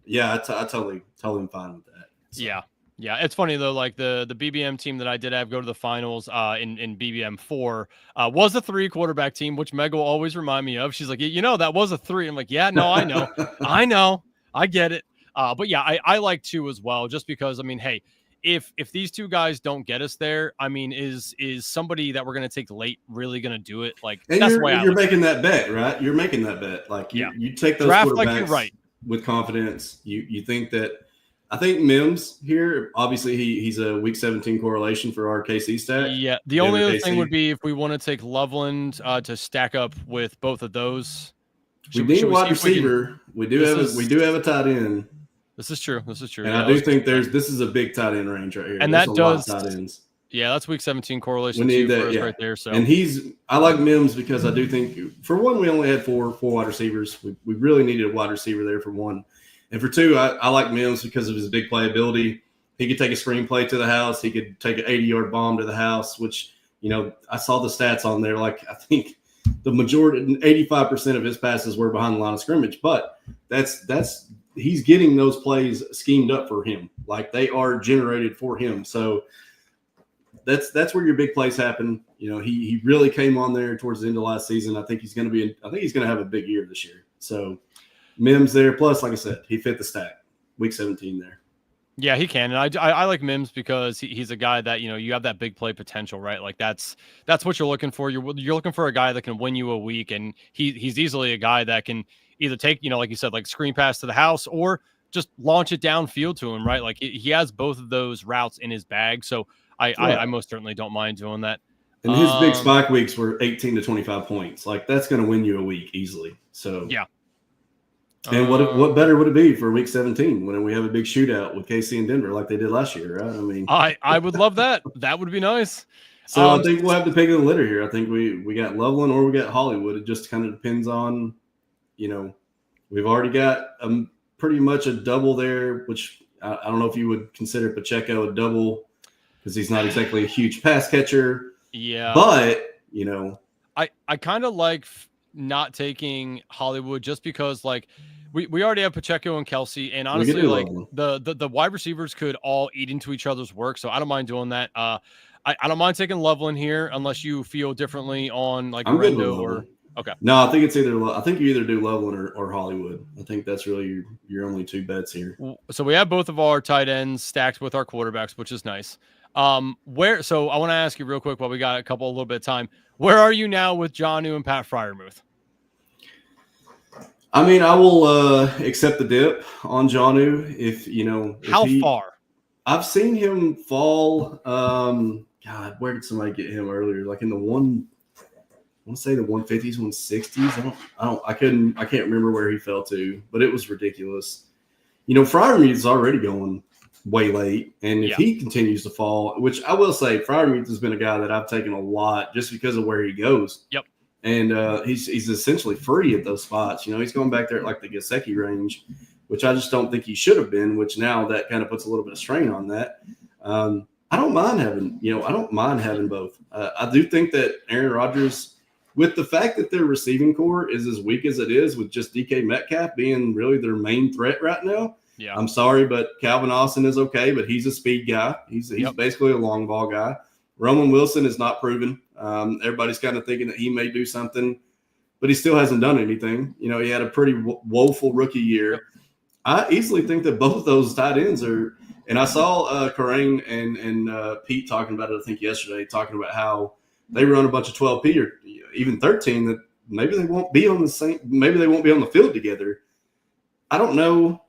I totally am fine with that. So. Yeah, it's funny though. The BBM team that I did have go to the finals in BBM 4 was a 3 quarterback team, which Meg will always remind me of. She's like, that was a 3. I'm like, yeah, no, I know, I know. I get it. But yeah, I like 2 as well, just because, I mean, hey, if these 2 guys don't get us there, I mean, is somebody that we're going to take late really going to do it? And that's the way you're making that bet, right? You're making that bet. You take those draft quarterbacks right with confidence. You think that, I think Mims here, obviously he's a week 17 correlation for our KC stat. Yeah. The only other thing would be if we want to take Loveland to stack up with both of those. We need a wide receiver. We do have a tight end. This is true. And I do think this is a big tight end range right here. And there's that does tight ends. Yeah, that's week 17 correlation. We need that right there. So, and I like Mims because I do think for one we only had four wide receivers. We really needed a wide receiver there for one. And for 2, I like Mims because of his big playability. He could take a screenplay to the house. He could take an 80-yard bomb to the house, which, I saw the stats on there. Like, I think the majority, 85% of his passes were behind the line of scrimmage. But he's getting those plays schemed up for him. Like, they are generated for him. So that's where your big plays happen. He really came on there towards the end of last season. I think he's going to have a big year this year. So Mims there. Plus, like I said, he fit the stack. Week 17 there. Yeah, he can. And I like Mims because he's a guy that, you have that big play potential, right? Like that's what you're looking for. You're looking for a guy that can win you a week. And he's easily a guy that can either take, like you said, like screen pass to the house or just launch it downfield to him, right? Like he has both of those routes in his bag. So I most certainly don't mind doing that. And his big spike weeks were 18 to 25 points. Like, that's going to win you a week easily. So yeah. And what better would it be for week 17 when we have a big shootout with KC and Denver like they did last year, right? I mean, I would love that. That would be nice. So I think we'll have to pick of the litter here. I think we got Loveland or we got Hollywood. It just kind of depends on, we've already got pretty much a double there, which I don't know if you would consider Pacheco a double because he's not exactly a huge pass catcher. Yeah. But, I kind of like not taking Hollywood just because, like, we already have Pacheco and Kelsey, and honestly, like the wide receivers could all eat into each other's work, so I don't mind doing that. I don't mind taking Loveland here unless you feel differently on like Rendo or okay. No, I think it's I think you either do Loveland or Hollywood. I think that's really your only 2 bets here. So we have both of our tight ends stacked with our quarterbacks, which is nice. So I want to ask you real quick while we got a little bit of time. Where are you now with Jonnu and Pat Freiermuth? I mean, I will accept the dip on Jonnu if How far? I've seen him fall. God, where did somebody get him earlier? Like in the I want to say the 150s, 160s. I can't remember where he fell to, but it was ridiculous. Freiermuth is already going way late, and if he continues to fall, which I will say, Freiermuth has been a guy that I've taken a lot just because of where he goes. Yep. And he's essentially free at those spots. He's going back there at like the Gesicki range, which I just don't think he should have been, which now that kind of puts a little bit of strain on that. I don't mind having both. I do think that Aaron Rodgers, with the fact that their receiving core is as weak as it is, with just DK Metcalf being really their main threat right now. Yeah. I'm sorry, but Calvin Austin is okay, but he's a speed guy. He's basically a long ball guy. Roman Wilson is not proven. Everybody's kind of thinking that he may do something, but he still hasn't done anything. He had a pretty woeful rookie year. Yep. I easily think that both those tight ends are – and I saw Corain and Pete talking about it, I think, yesterday, talking about how they run a bunch of 12P or even 13 that maybe they won't be on the field together. I don't know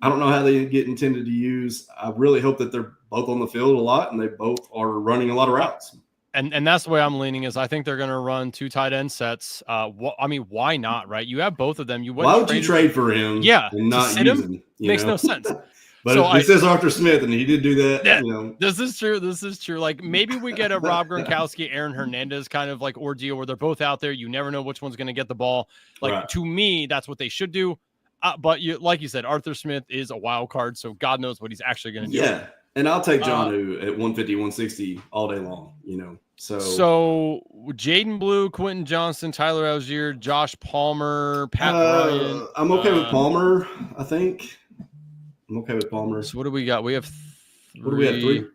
how they get intended to use. I really hope that they're both on the field a lot and they both are running a lot of routes. And that's the way I'm leaning is I think they're going to run 2 tight end sets. Why not, right? You have both of them. Why would you trade for him? Yeah. And not use him? Makes no sense. But so this is Arthur Smith, and he did do that. This is true. Like maybe we get a Rob Gronkowski, Aaron Hernandez kind of like ordeal where they're both out there. You never know which one's going to get the ball. Like to me, that's what they should do. But like you said, Arthur Smith is a wild card, so God knows what he's actually going to do. Yeah, and I'll take Jonnu at 150, 160 all day long. So Jaden Blue, Quentin Johnson, Tyler Algier, Josh Palmer, Pat Ryan. I'm okay with Palmer. I think I'm okay with Palmer. So what do we got? We have 3. What do we have? 3?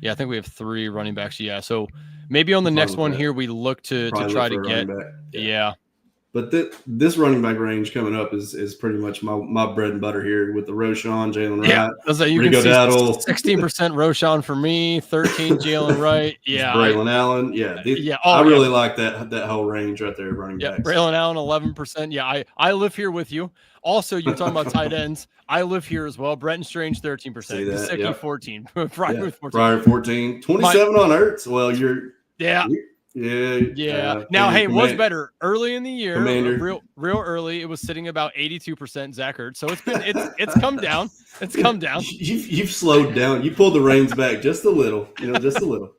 Yeah, I think we have 3 running backs. Yeah, so maybe on the next one here we look to try to get. Yeah. But this running back range coming up is pretty much my bread and butter here with the Roshan, Jalen Wright. Yeah, you can see 16% Roshan for me, 13 Jalen Wright. Yeah, Braylon Allen. Yeah, I really like that whole range right there, running backs. Braylon Allen, 11%. Yeah, I live here with you. Also, you're talking about tight ends. I live here as well. Brenton Strange, 13%. Gesicki, 14. Fryer, 14. Fryer, 14. 27 on Ertz. Well, you're – Yeah. Yeah. Now, hey, what's better? Early in the year, real early, it was sitting about 82% Zach Ertz. So it's come down. It's come down. You've slowed down. You pulled the reins back just a little. Just a little.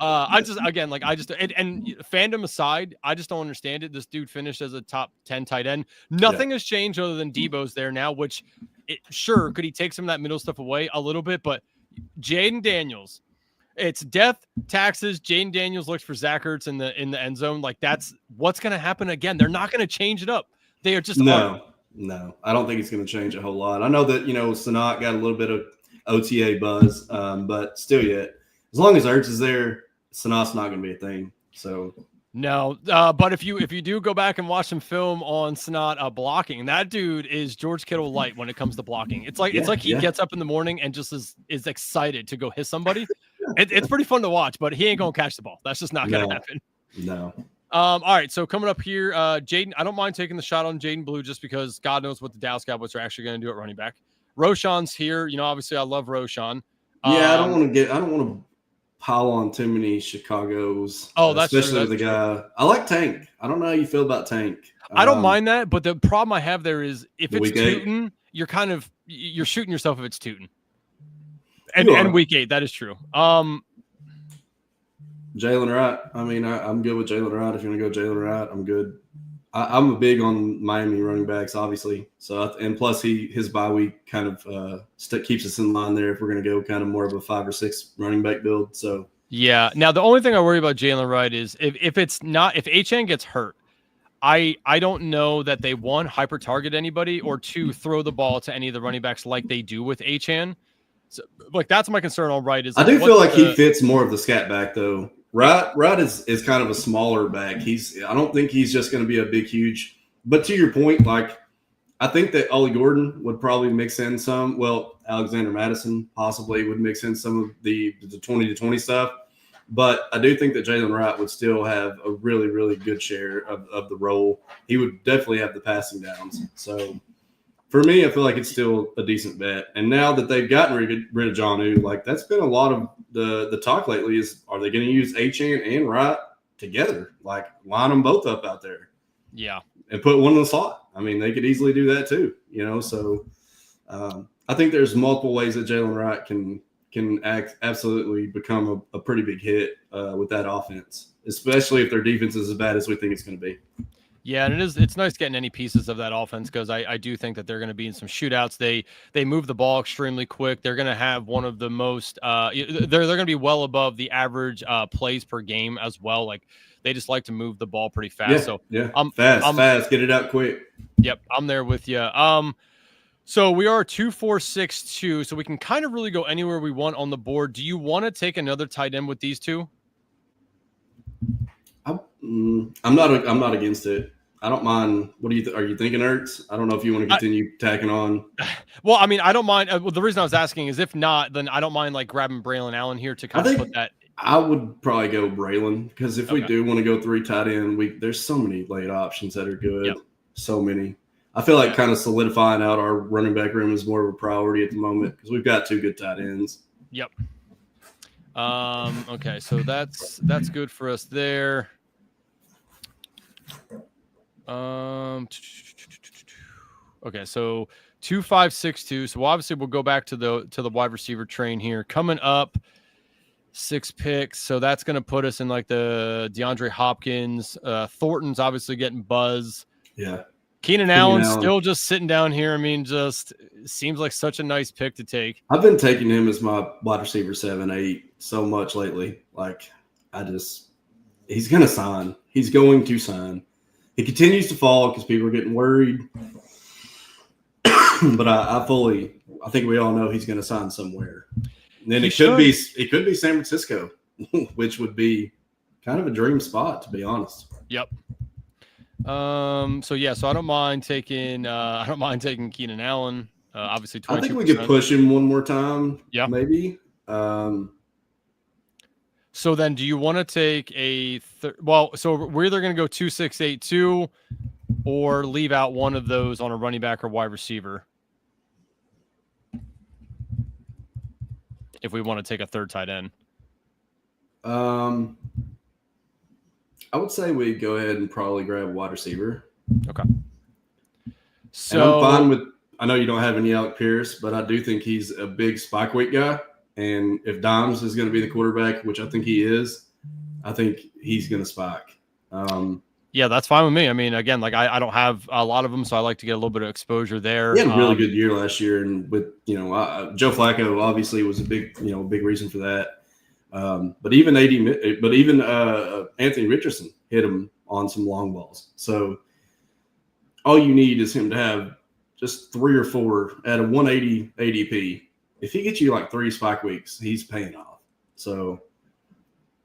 I just again like I just and fandom aside, I just don't understand it. This dude finished as a top 10 tight end. Nothing has changed other than Debo's there now, which sure could he take some of that middle stuff away a little bit, but Jaden Daniels, it's death, taxes. Jaden Daniels looks for Zach Ertz in the end zone. Like that's what's going to happen again. They're not going to change it up. They are just no. I don't think it's going to change a whole lot. I know that Sanat got a little bit of OTA buzz, but still, yet as long as Ertz is there, Sanat's not going to be a thing. So. No, but if you do go back and watch some film on Sanat blocking, that dude is George Kittle light when it comes to blocking. It's like he gets up in the morning and just is excited to go hit somebody. It's pretty fun to watch, but he ain't gonna catch the ball. That's just not gonna happen. No. All right, so coming up here, Jaden. I don't mind taking the shot on Jaden Blue just because God knows what the Dallas Cowboys are actually going to do at running back. Roshan's here. Obviously I love Roshan. Yeah, I don't want to pile on too many Chicago's. Oh, that's especially true, the guy. I like Tank. I don't know how you feel about Tank. I don't mind that, but the problem I have there is if it's weekday. Tootin, you're shooting yourself if it's Tootin. And week 8, that is true. Jalen Wright. I mean, I'm good with Jalen Wright. If you want to go Jalen Wright, I'm good. I'm big on Miami running backs, obviously. So, and plus his bye week kind of keeps us in line there if we're going to go kind of more of a 5 or 6 running back build. So yeah. Now the only thing I worry about Jalen Wright is if HN gets hurt, I don't know that they, one, hyper target anybody, or two, throw the ball to any of the running backs like they do with HN. So, like, that's my concern on Wright. I do feel like he fits more of the scat back though. Wright is kind of a smaller back. I don't think he's just going to be a big, huge. But to your point, like I think that Ollie Gordon would probably mix in some. Well, Alexander Madison possibly would mix in some of the 20-20 stuff. But I do think that Jalen Wright would still have a really, really good share of the role. He would definitely have the passing downs. So for me, I feel like it's still a decent bet. And now that they've gotten rid of Jonnu, like that's been a lot of the talk lately is, are they going to use Achane and Wright together? Like line them both up out there. Yeah. And put one in the slot. I mean, they could easily do that too, So I think there's multiple ways that Jalen Wright can absolutely become a pretty big hit with that offense, especially if their defense is as bad as we think it's going to be. Yeah, and it's nice getting any pieces of that offense because I do think that they're going to be in some shootouts. They move the ball extremely quick. They're going to have one of the most they're going to be well above the average plays per game as well. Like they just like to move the ball pretty fast. Fast, get it out quick. Yep, I'm there with you. So we are 2-4-6-2, so we can kind of really go anywhere we want on the board. Do you want to take another tight end with these two? I'm not against it. I don't mind. What do you are you thinking, Ertz? I don't know if you want to continue tacking on. Well, I mean, I don't mind. Well, the reason I was asking is if not, then I don't mind like grabbing Braylon Allen here to kind of put that. I would probably go Braylon because if we do want to go 3 tight end, there's so many late options that are good. Yep. So many. I feel like kind of solidifying out our running back room is more of a priority at the moment because we've got 2 good tight ends. Yep. Okay, so that's good for us there. Okay, so 2-5-6-2. So obviously we'll go back to the wide receiver train here. Coming up, 6 picks. So that's going to put us in like the DeAndre Hopkins. Thornton's obviously getting buzz. Yeah. Keenan Allen still just sitting down here. I mean, just seems like such a nice pick to take. I've been taking him as my wide receiver 7, 8 so much lately. Like, he's going to sign. He's going to sign. He continues to fall because people are getting worried. But I think we all know he's going to sign somewhere. And then it could be San Francisco, which would be kind of a dream spot, to be honest. Yep. So I don't mind taking Keenan Allen. Obviously 22%. I think we could push him one more time. Yeah. Maybe. So then do you want to take so we're either going to go 2-6-8-2 or leave out one of those on a running back or wide receiver if we want to take a third tight end. I would say we go ahead and probably grab a wide receiver. Okay. So and I'm fine with. I know you don't have any Alec Pierce, but I do think he's a big spike weight guy, And if Dimes is going to be the quarterback, which I think he is, I think he's going to spike. Yeah, that's fine with me. I mean, again, like I don't have a lot of them, so I like to get a little bit of exposure there. He had a really good year last year, and with Joe Flacco obviously was a big reason for that. But even Anthony Richardson hit him on some long balls. So all you need is him to have just 3 or 4 at a 180 ADP. If he gets you like 3 spike weeks, he's paying off. So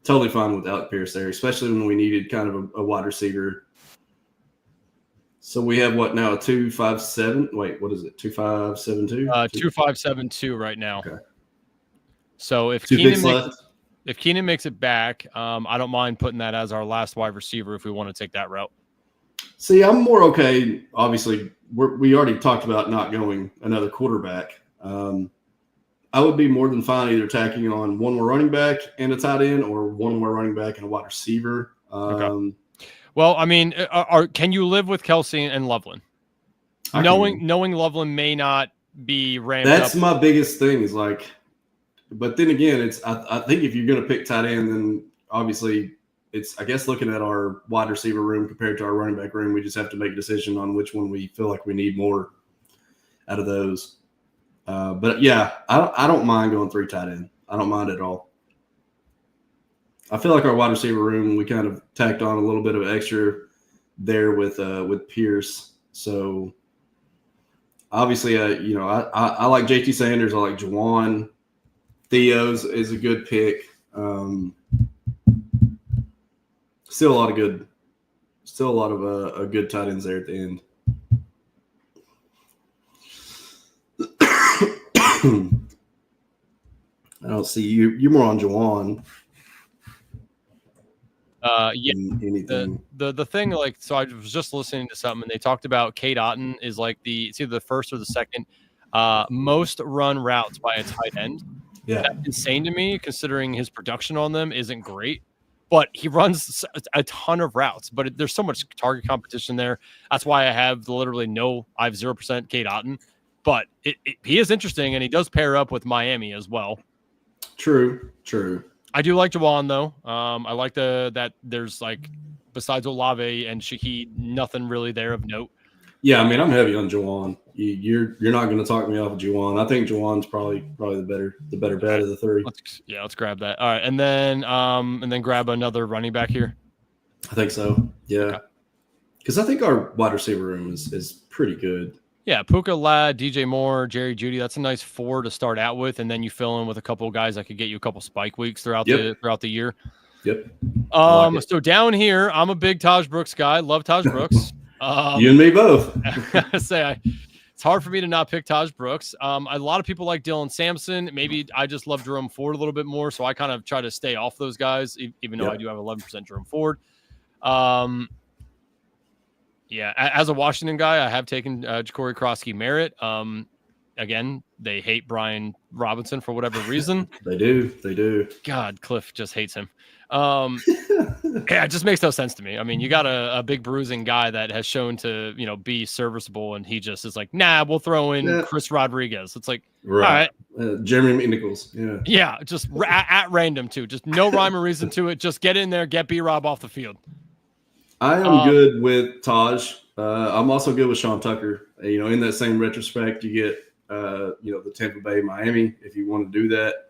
totally fine with Alec Pierce there, especially when we needed kind of a wide receiver. So we have what now? A 2.57. Wait, what is it? 2.572. 2.572 right now. Okay. So if Keenan makes it back, I don't mind putting that as our last wide receiver if we want to take that route. See, I'm more okay. Obviously, we already talked about not going another quarterback. I would be more than fine either tacking on one more running back and a tight end, or one more running back and a wide receiver. Okay. Well, I mean, can you live with Kelsey and Loveland? Knowing Loveland may not be ramped up. That's my biggest thing is like, but then again, I think if you're going to pick tight end, then obviously it's, I guess, looking at our wide receiver room compared to our running back room, we just have to make a decision on which one we feel like we need more out of those. But yeah, I don't mind going 3 tight end. I don't mind at all. I feel like our wide receiver room, we kind of tacked on a little bit of extra there with Pierce. So obviously, I like JT Sanders. I like Juwan. Theo's is a good pick. Still a lot of good tight ends there at the end. I don't see you. You're more on Juwan. Yeah. The thing, like, so I was just listening to something, and they talked about Kate Otten is like it's either the first or the second most run routes by a tight end. Yeah, that's insane to me, considering his production on them isn't great. But he runs a ton of routes, but there's so much target competition there. That's why I have 0% Kate Otten. But he is interesting, and he does pair up with Miami as well. True. I do like Juwan, though. I like that there's, like, besides Olave and Shaheed, nothing really there of note. Yeah, I mean, I'm heavy on Juwan. You're not going to talk me off of Juwan. I think Juwan's probably the better bet of the 3. Let's grab that. All right, and then grab another running back here. I think so. Yeah, because I think our wide receiver room is pretty good. Yeah, Puka, Ladd, DJ Moore, Jerry Jeudy. That's a nice 4 to start out with, and then you fill in with a couple of guys that could get you a couple spike weeks throughout the year. Yep. So down here, I'm a big Taj Brooks guy. Love Taj Brooks. You and me both. It's hard for me to not pick Taj Brooks. A lot of people like Dylan Sampson. Maybe I just love Jerome Ford a little bit more, so I kind of try to stay off those guys, even though I do have 11% Jerome Ford. Yeah, as a Washington guy, I have taken Ja'Cory Krosky-Merritt. Again, they hate Brian Robinson for whatever reason. They do. God, Cliff just hates him. Yeah, it just makes no sense to me. I mean, you got a big bruising guy that has shown to, be serviceable, and he just is like, nah, we'll throw in Chris Rodriguez. It's like, right. All right. Jeremy Nichols. Yeah, just at random, too. Just no rhyme or reason to it. Just get in there, get B-Rob off the field. I am good with Taj. I'm also good with Sean Tucker. In that same retrospect, you get, the Tampa Bay, Miami, if you want to do that.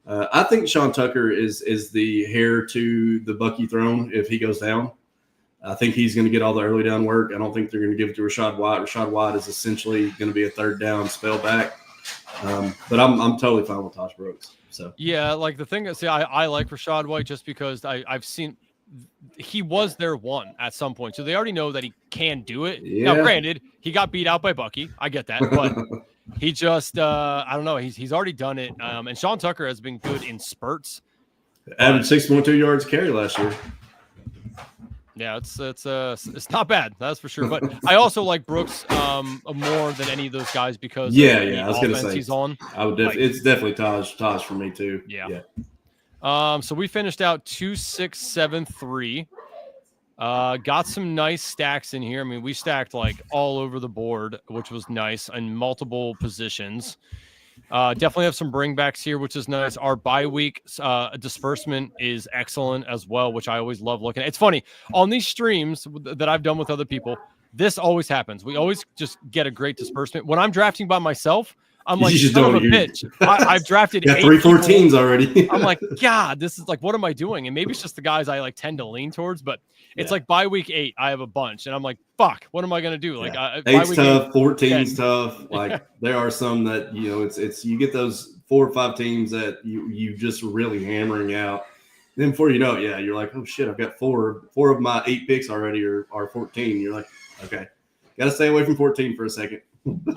I think Sean Tucker is the heir to the Bucky throne if he goes down. I think he's going to get all the early down work. I don't think they're going to give it to Rashad White. Rashad White is essentially going to be a third down spell back. But I'm totally fine with Taj Brooks. So yeah, like the thing is, I like Rashad White just because I've seen he was their one at some point, so they already know that he can do it. Yeah. Now, granted, he got beat out by Bucky. I get that, but he just I don't know. He's already done it. And Sean Tucker has been good in spurts. Averaged 6.2 yards carry last year. Yeah, it's not bad, that's for sure. But I also like Brooks more than any of those guys because I was going to say he's on. I would it's definitely Taj for me too. Yeah. So we finished out 2-6-7-3. Got some nice stacks in here. I mean, we stacked like all over the board, which was nice, in multiple positions. Definitely have some bringbacks here, which is nice. Our bye week disbursement is excellent as well, which I always love looking at. It's funny on these streams that I've done with other people. This always happens. We always just get a great disbursement. When I'm drafting by myself, I'm like, son of a bitch. I've drafted got 3-4 teams already. I'm like, God, this is like, what am I doing? And maybe it's just the guys I like tend to lean towards, but it's like by week 8, I have a bunch, and I'm like, fuck, what am I gonna do? Like, 8's tough, 14's tough. Like there are some that it's you get those 4 or 5 teams that you just really hammering out. And then before you know it, you're like, oh shit, I've got four of my 8 picks already are 14. You're like, okay, gotta stay away from 14 for a second.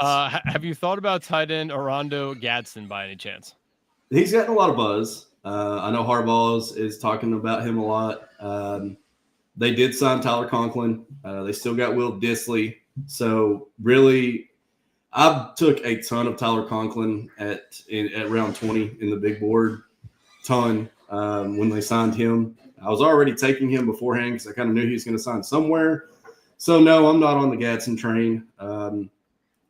Have you thought about tight end Orlando Gadsden by any chance? He's gotten a lot of buzz. I know Harbaugh is talking about him a lot. They did sign Tyler Conklin. They still got Will Dissly. So really, I took a ton of Tyler Conklin at round 20 in the big board. Ton when they signed him. I was already taking him beforehand because I kind of knew he was going to sign somewhere. So no, I'm not on the Gadsden train.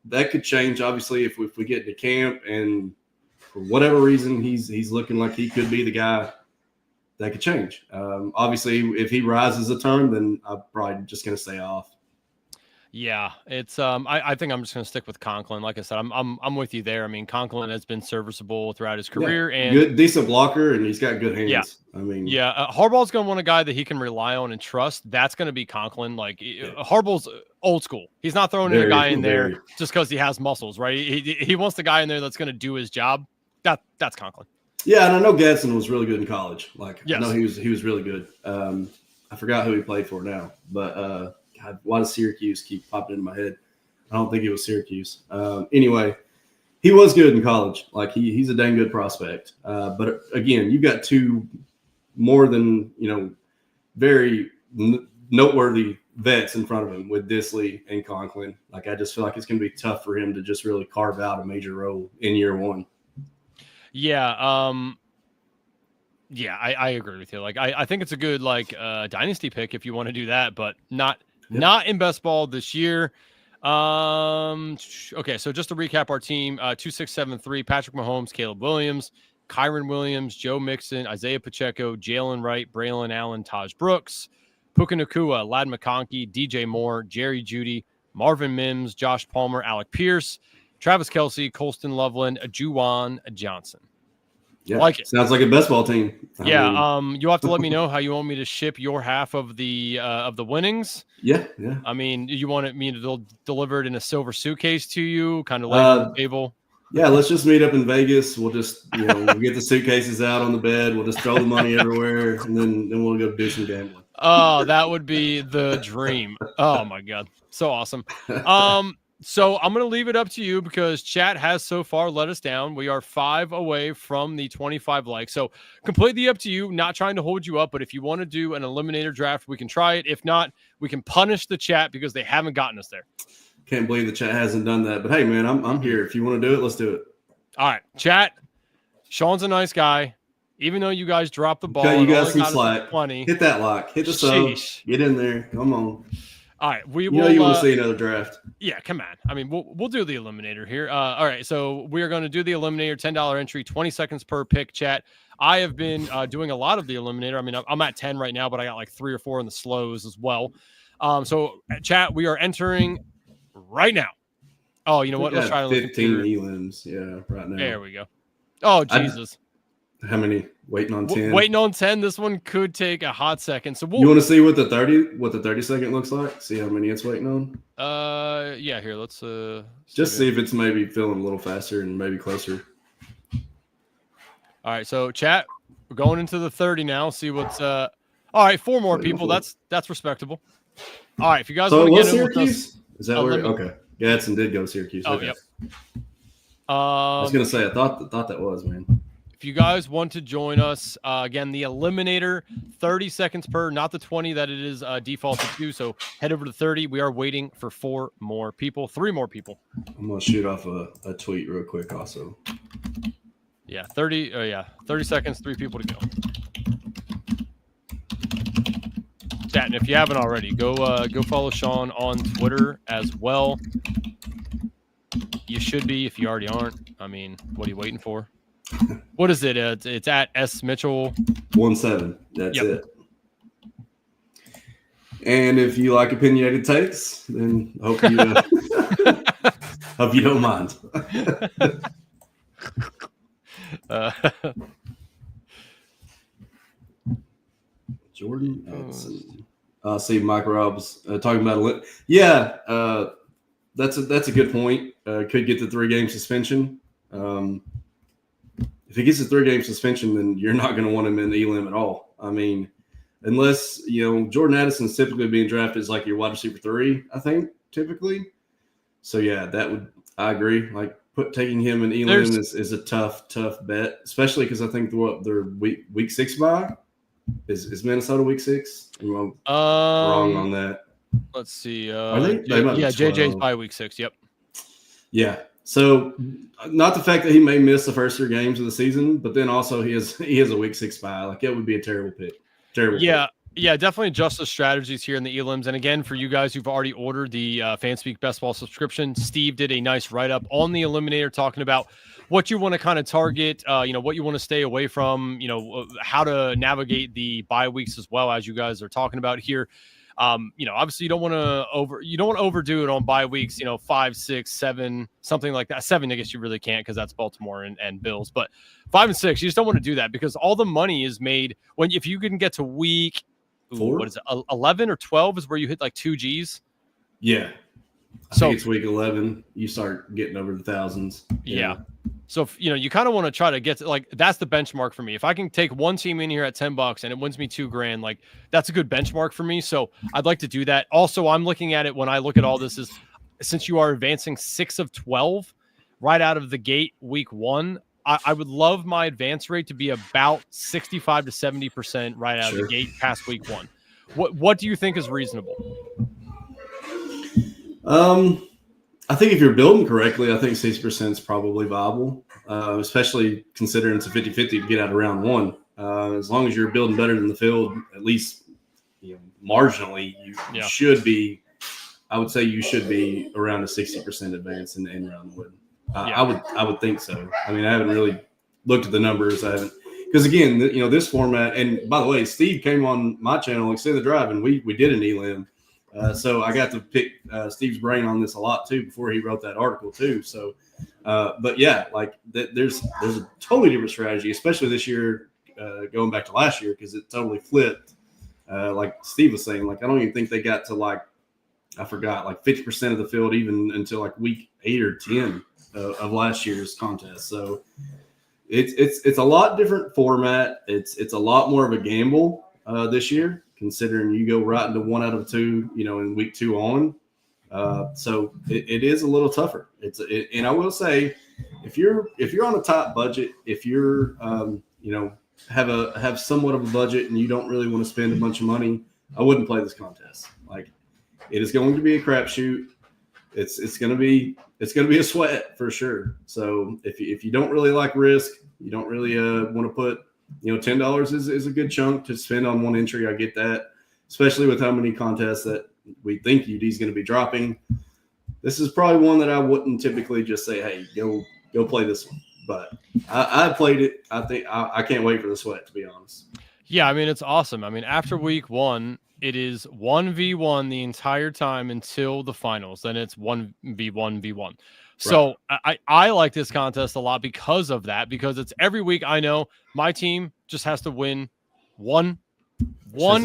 That could change, obviously, if we get to camp and for whatever reason he's looking like he could be the guy. That could change. Obviously, if he rises a ton, then I'm probably just going to stay off. Yeah, it's I think I'm just going to stick with Conklin. Like I said, I'm with you there. I mean, Conklin has been serviceable throughout his career, and good, decent blocker, and he's got good hands. Yeah, I mean, Harbaugh's going to want a guy that he can rely on and trust. That's going to be Conklin. Like Harbaugh's old school. He's not throwing a guy in there just because he has muscles, right? He wants the guy in there that's going to do his job. That's Conklin. Yeah, and I know Gadsden was really good in college. Like, yes. I know he was really good. I forgot who he played for now, but God, why does Syracuse keep popping into my head? I don't think it was Syracuse. Anyway, he was good in college. Like he's a dang good prospect. But again, you've got 2 more than very noteworthy vets in front of him with Dissly and Conklin. Like I just feel like it's going to be tough for him to just really carve out a major role in year 1. Yeah. I agree with you. Like, I think it's a good, dynasty pick if you want to do that, but not in best ball this year. Okay. So just to recap our team, 2673, Patrick Mahomes, Caleb Williams, Kyron Williams, Joe Mixon, Isaiah Pacheco, Jalen Wright, Braylon Allen, Taj Brooks, Puka Nacua, Ladd McConkey, DJ Moore, Jerry Jeudy, Marvin Mims, Josh Palmer, Alec Pierce, Travis Kelce, Colston Loveland, Juwan Johnson. Yeah, like it. Sounds like a best ball team. You'll have to let me know how you want me to ship your half of the winnings. Yeah. I mean, you want me to deliver it in a silver suitcase to you, kind of lay on the table? Yeah, let's just meet up in Vegas. We'll just, we'll get the suitcases out on the bed. We'll just throw the money everywhere, and then we'll go do some gambling. Oh, that would be the dream. Oh my God, so awesome. So I'm going to leave it up to you because chat has so far let us down. We are 5 away from the 25 likes. So completely up to you, not trying to hold you up, but if you want to do an Eliminator draft, we can try it. If not, we can punish the chat because they haven't gotten us there. Can't believe the chat hasn't done that. But hey, man, I'm here. If you want to do it, let's do it. All right, chat. Sean's a nice guy. Even though you guys dropped the ball. Okay, you got some slack. 20. Hit that like. Hit the sub. Get in there. Come on. All right, we will. You want to see another draft? Yeah, come on. I mean, we'll do the Eliminator here. All right, so we are going to do the Eliminator, $10 entry, 20 seconds per pick. Chat. I have been doing a lot of the Eliminator. I mean, I'm at 10 right now, but I got like 3 or 4 in the slows as well. So chat, we are entering right now. Oh, you know what? Let's try 15 elims. Yeah, right now. There we go. Oh, Jesus. How many? Waiting on 10. Waiting on 10. This one could take a hot second. So you want to see what the 30 second looks like? See how many it's waiting on? Yeah, here, let's just see if it's maybe feeling a little faster and maybe closer. All right, so chat, we're going into the 30 now. See what's all right, 4 more people. That's respectable. All right, if you guys want to get in with us. Is that where? Okay. Gadsden did go Syracuse. Oh, okay. yep. I was gonna say I thought that was, man. If you guys want to join us, again, the Eliminator, 30 seconds per, not the 20 that it is defaulted to. So head over to 30. We are waiting for 4 more people, 3 more people. I'm going to shoot off a tweet real quick also. Yeah, 30 seconds, 3 people to go. Chat, and if you haven't already, go follow Sean on Twitter as well. You should be if you already aren't. I mean, what are you waiting for? What is it? It's at S Mitchell 17. That's it. And if you like opinionated takes, then hope you hope you don't mind. Jordan Addison. See Mike Raub's talking about it. That's a good point. Could get the 3-game suspension. If he gets a 3-game suspension, then you're not going to want him in the elim at all. I mean, unless Jordan Addison is typically being drafted as like your wide receiver 3, I think typically. So yeah, I agree. Like taking him in elim is a tough bet, especially because I think their week 6 bye is Minnesota week 6. Wrong on that. Let's see. Are they? JJ's by week 6. Yep. Yeah. So, not the fact that he may miss the first 3 games of the season, but then also he has a week 6 bye. Like that would be a terrible pick. Yeah, definitely adjust the strategies here in the elims. And again, for you guys who've already ordered the Fanspeak Best Ball subscription, Steve did a nice write-up on the Eliminator talking about what you want to kind of target, what you want to stay away from, how to navigate the bye weeks as well, as you guys are talking about here. Obviously you don't want to overdo it on bye weeks, 5, 6, 7, something like that. 7, I guess you really can't because that's Baltimore and Bills, but 5 and 6, you just don't want to do that because all the money is made if you can get to week 4, what is it, 11 or 12 is where you hit like 2 G's. Yeah. I think it's week 11. You start getting over the thousands. Yeah. So, you kind of want to try to get to that's the benchmark for me. If I can take one team in here at $10 and it wins me $2,000, like that's a good benchmark for me. So I'd like to do that. Also, I'm looking at it when I look at all this is since you are advancing 6 of 12 right out of the gate week 1, I would love my advance rate to be about 65 to 70% right out of the gate past week 1. What do you think is reasonable? I think if you're building correctly, I think 6% is probably viable, especially considering it's a 50-50 to get out of round 1. As long as you're building better than the field, at least marginally, you should be. I would say you should be around a 60% advance in round 1. I would think so. I mean, I haven't really looked at the numbers. I haven't because again, this format. And by the way, Steve came on my channel, XTendTheDrive, and we did an elim. So I got to pick Steve's brain on this a lot too before he wrote that article too. So, but yeah, like there's a totally different strategy, especially this year, going back to last year because it totally flipped. Like Steve was saying, like I don't even think they got to like 50% of the field even until like week 8 or 10 of last year's contest. So it's a lot different format. It's a lot more of a gamble this year, considering you go right into 1 out of 2, in week 2 on. So it is a little tougher. And I will say, if you're on a tight budget, if you're have somewhat of a budget and you don't really want to spend a bunch of money, I wouldn't play this contest. Like it is going to be a crapshoot. It's going to be a sweat for sure. So if you don't really like risk, you don't really want to put. $10 is a good chunk to spend on one entry. I get that, especially with how many contests that we think UD is going to be dropping. This is probably one that I wouldn't typically just say, hey, go play this one. But I played it. I think I can't wait for the sweat, to be honest. Yeah, I mean, it's awesome. I mean, after week 1, it is 1v1 the entire time until the finals. Then it's 1v1v1. So right. I like this contest a lot because of that, because it's every week. I know my team just has to win one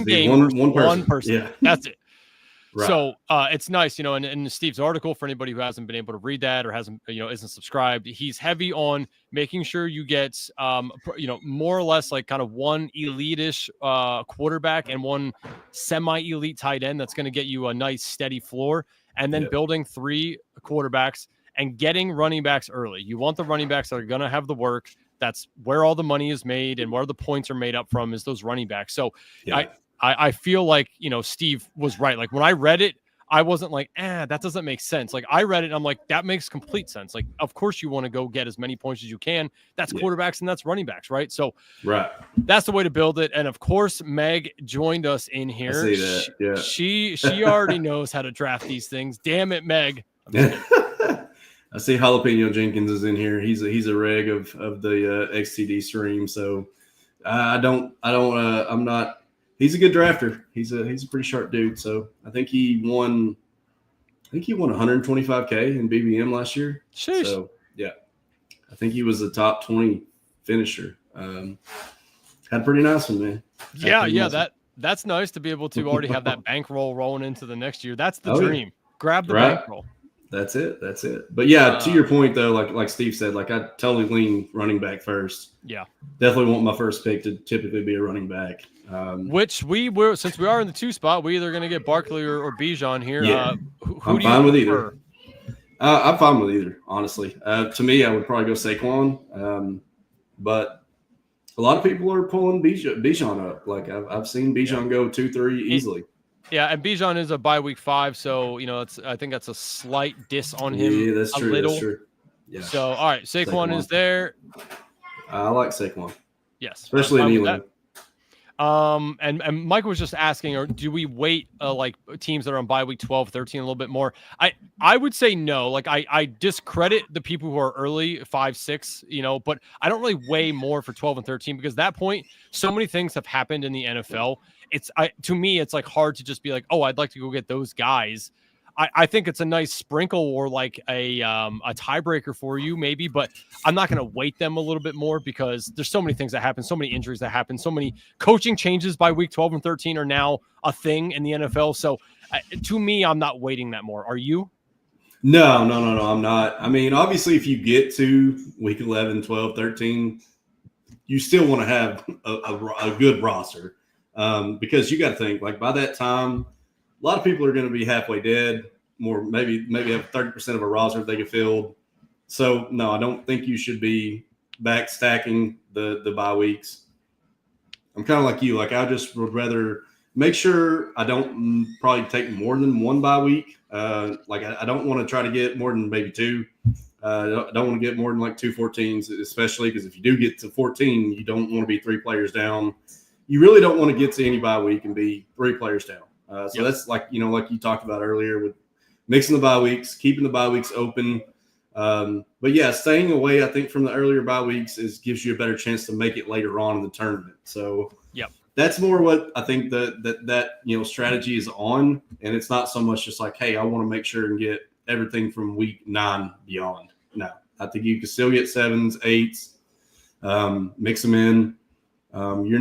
game, one person. Yeah. That's it. Right. So it's nice, and in Steve's article, for anybody who hasn't been able to read that or hasn't, isn't subscribed, he's heavy on making sure you get, more or less like kind of one elite-ish quarterback and one semi-elite tight end that's going to get you a nice steady floor, and then building 3 quarterbacks and getting running backs early. You want the running backs that are going to have the work. That's where all the money is made and where the points are made up from is those running backs. So I feel like, Steve was right. Like when I read it, I wasn't like, that doesn't make sense. Like I read it and I'm like, that makes complete sense. Like, of course you want to go get as many points as you can. That's quarterbacks and that's running backs, right? So that's the way to build it. And of course, Meg joined us in here. I see that. Yeah. She already knows how to draft these things. Damn it, Meg. I see Jalapeno Jenkins is in here. He's a reg of the XTD stream. So I'm not. He's a good drafter. He's a pretty sharp dude. So I think he won 125K in BBM last year. Sheesh. So yeah, I think he was a top 20 finisher. Had a pretty nice one, man. That's nice to be able to already have that bankroll rolling into the next year. That's the dream. Yeah. Grab the bankroll. That's it. But yeah, to your point though, like Steve said, like I totally lean running back first. Yeah, definitely want my first pick to typically be a running back. Which since we are in the 2 spot, we either going to get Barkley or Bijan here. Yeah, who I'm fine with either. I'm fine with either, honestly. To me, I would probably go Saquon, but a lot of people are pulling Bijan up. Like I've seen Bijan go 2-3 easily. Yeah, and Bijan is a bye week 5, so I think that's a slight diss on him. Yeah, that's true. Little. That's true. Yeah. So all right, Saquon is there. I like Saquon. Yes, especially in Elam. And Mike was just asking, or do we wait like teams that are on bye week 12, 13 a little bit more? I would say no. Like I discredit the people who are early 5, 6, but I don't really weigh more for 12 and 13 because at that point, so many things have happened in the NFL. To me, it's like hard to just be like, oh, I'd like to go get those guys. I think it's a nice sprinkle or like a tiebreaker for you maybe, but I'm not going to weight them a little bit more because there's so many things that happen, so many injuries that happen, so many coaching changes by week 12 and 13 are now a thing in the NFL. So to me, I'm not weighting that more. Are you? No, I'm not. I mean, obviously if you get to week 11, 12, 13, you still want to have a good roster because you got to think like by that time, a lot of people are going to be halfway dead, more maybe have 30% of a roster if they get filled. So no, I don't think you should be back stacking the bye weeks. I'm kind of like you. Like I just would rather make sure I don't probably take more than one bye week. Like I don't want to try to get more than maybe 2. I don't want to get more than like 2 14s, especially because if you do get to 14, you don't want to be 3 players down. You really don't want to get to any bye week and be 3 players down. So that's like you talked about earlier with mixing the bye weeks, keeping the bye weeks open. But yeah, staying away, I think, from the earlier bye weeks gives you a better chance to make it later on in the tournament. So that's more what I think that strategy is on. And it's not so much just like, hey, I want to make sure and get everything from week 9 beyond. No, I think you can still get 7s, 8s, mix them in. You're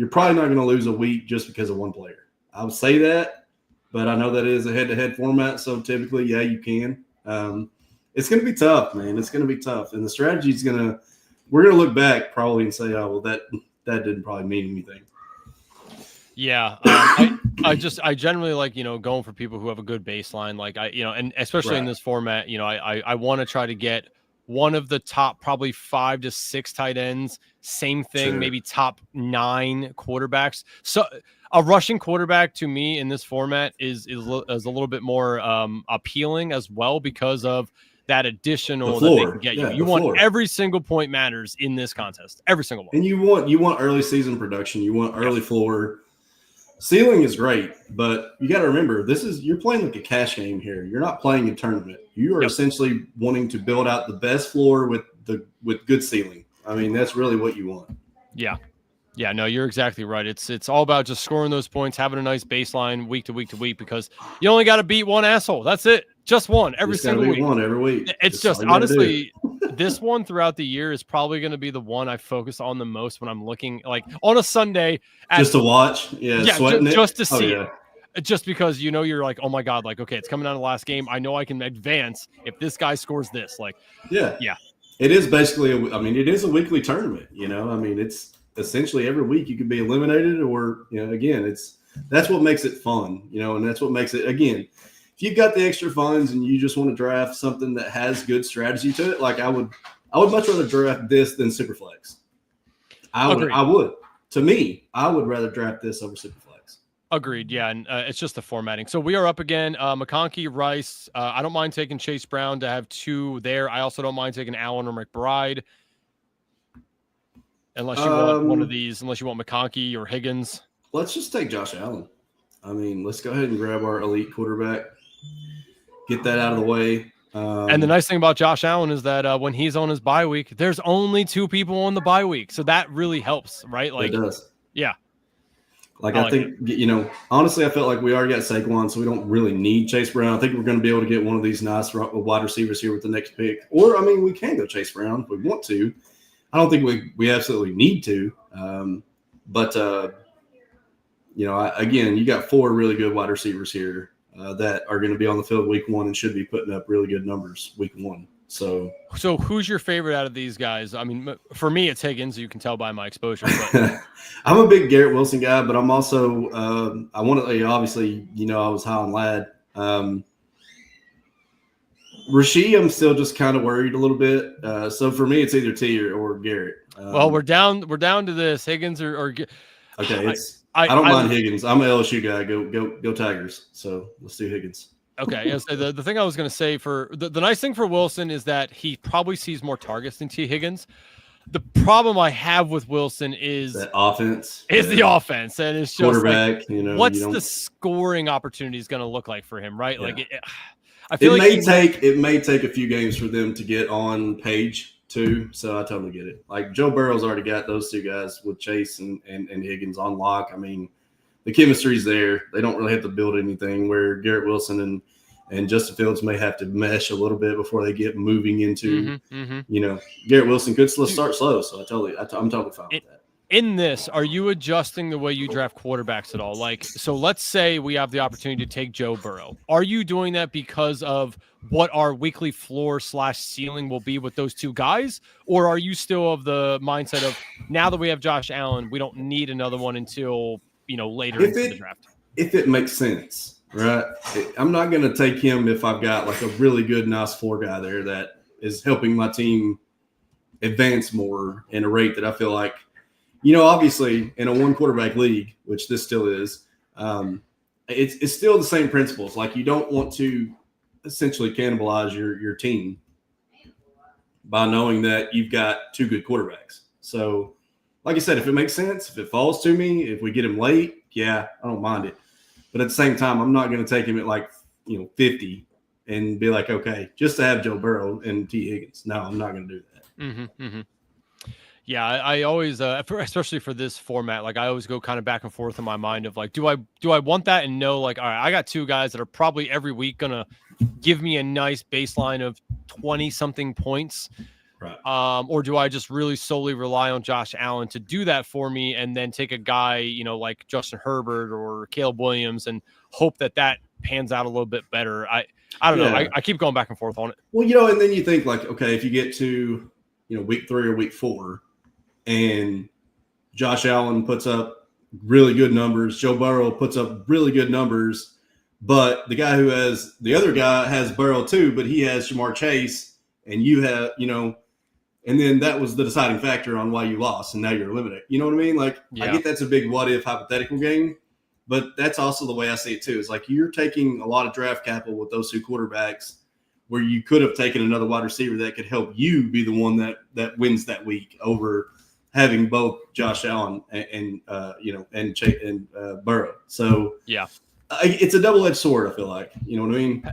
probably not going to lose a week just because of one player. I would say that, but I know that is a head-to-head format, so typically, yeah, you can. It's going to be tough, man. It's going to be tough, and the strategy is we're going to look back probably and say, oh, well, that didn't probably mean anything. Yeah, I generally like going for people who have a good baseline, like and especially in this format, I want to try to get one of the top probably 5 to 6 tight ends. Same thing, maybe top 9 quarterbacks. So a rushing quarterback to me in this format is a little bit more appealing as well because of that additional that they can get you. You want floor. Every single point matters in this contest. Every single one. And you want early season production. You want early floor. Ceiling is great, but you got to remember you're playing like a cash game here. You're not playing a tournament. You are essentially wanting to build out the best floor with good ceiling. I mean, that's really what you want. Yeah. Yeah, no, you're exactly right. It's all about just scoring those points, having a nice baseline week to week to week because you only got to beat one asshole. That's it. Just one every single week. One every week. It's just honestly, this one throughout the year is probably going to be the one I focus on the most when I'm looking like on a Sunday. Just to watch. Yeah, just to see it. Just because you're like, oh my God, like, okay, it's coming down to the last game. I know I can advance if this guy scores this. Like, yeah. It is basically, it is a weekly tournament, I mean, it's essentially every week you could be eliminated or, again, that's what makes it fun, and that's what makes it, again, if you've got the extra funds and you just want to draft something that has good strategy to it, like I would much rather draft this than Superflex. I would. To me, I would rather draft this over Superflex. Agreed. Yeah, and it's just the formatting. So we are up again. McConkey, Rice. I don't mind taking Chase Brown to have 2 there. I also don't mind taking Allen or McBride. Unless you want one of these, unless you want McConkey or Higgins. Let's just take Josh Allen. I mean, let's go ahead and grab our elite quarterback. Get that out of the way. And the nice thing about Josh Allen is that when he's on his bye week, there's only 2 people on the bye week. So that really helps, right? Like, it does. Yeah. Like, I think, honestly, I felt like we already got Saquon, so we don't really need Chase Brown. I think we're going to be able to get one of these nice wide receivers here with the next pick. Or, we can go Chase Brown if we want to. I don't think we absolutely need to. Again, you got 4 really good wide receivers here that are going to be on the field week 1 and should be putting up really good numbers week 1. So who's your favorite out of these guys? For me, it's Higgins. You can tell by my exposure. But. I'm a big Garrett Wilson guy, but I'm also I want to obviously I was high on Ladd. Rasheed, I'm still just kind of worried a little bit. So for me, it's either T or Garrett. Well, we're down to this Higgins or okay. I don't mind Higgins. I'm an LSU guy. Go Tigers. So let's do Higgins. Okay. The thing I was going to say for the nice thing for Wilson is that he probably sees more targets than T. Higgins. The problem I have with Wilson is that offense. The offense, and it's just quarterback. What's the scoring opportunities going to look like for him, right? Yeah. I feel it may take a few games for them to get on page too. So I totally get it. Like Joe Burrow's already got those 2 guys with Chase and Higgins on lock. The chemistry's there. They don't really have to build anything. Where Garrett Wilson and Justin Fields may have to mesh a little bit before they get moving into. Garrett Wilson could start slow. So I'm totally fine with that. In this, are you adjusting the way you draft quarterbacks at all? So let's say we have the opportunity to take Joe Burrow. Are you doing that because of what our weekly floor / ceiling will be with those 2 guys? Or are you still of the mindset of now that we have Josh Allen, we don't need another one until, later into the draft? If it makes sense, right? I'm not going to take him if I've got like a really good, nice floor guy there that is helping my team advance more in a rate that I feel like, obviously in a 1 quarterback league, which this still is, it's still the same principles. Like you don't want to essentially cannibalize your team by knowing that you've got 2 good quarterbacks. So like I said, if it makes sense, if it falls to me, if we get him late, yeah, I don't mind it. But at the same time, I'm not going to take him at 50 and be like, okay, just to have Joe Burrow and T. Higgins. No, I'm not going to do that. Yeah, I always, especially for this format, I always go kind of back and forth in my mind of do I want that and know all right, I got 2 guys that are probably every week gonna give me a nice baseline of 20-something points, right? Or do I just really solely rely on Josh Allen to do that for me, and then take a guy like Justin Herbert or Caleb Williams and hope that pans out a little bit better? I don't know. I keep going back and forth on it. Well, and then you think okay, if you get to week 3 or week 4. And Josh Allen puts up really good numbers. Joe Burrow puts up really good numbers. But the other guy has Burrow too, but he has Jamar Chase, and you have, and then that was the deciding factor on why you lost, and now you're eliminated. You know what I mean? I get that's a big what if hypothetical game, but that's also the way I see it too. It's you're taking a lot of draft capital with those 2 quarterbacks, where you could have taken another wide receiver that could help you be the one that wins that week over having both Josh Allen and Burrow. So yeah, it's a double-edged sword. I feel like, you know what I mean?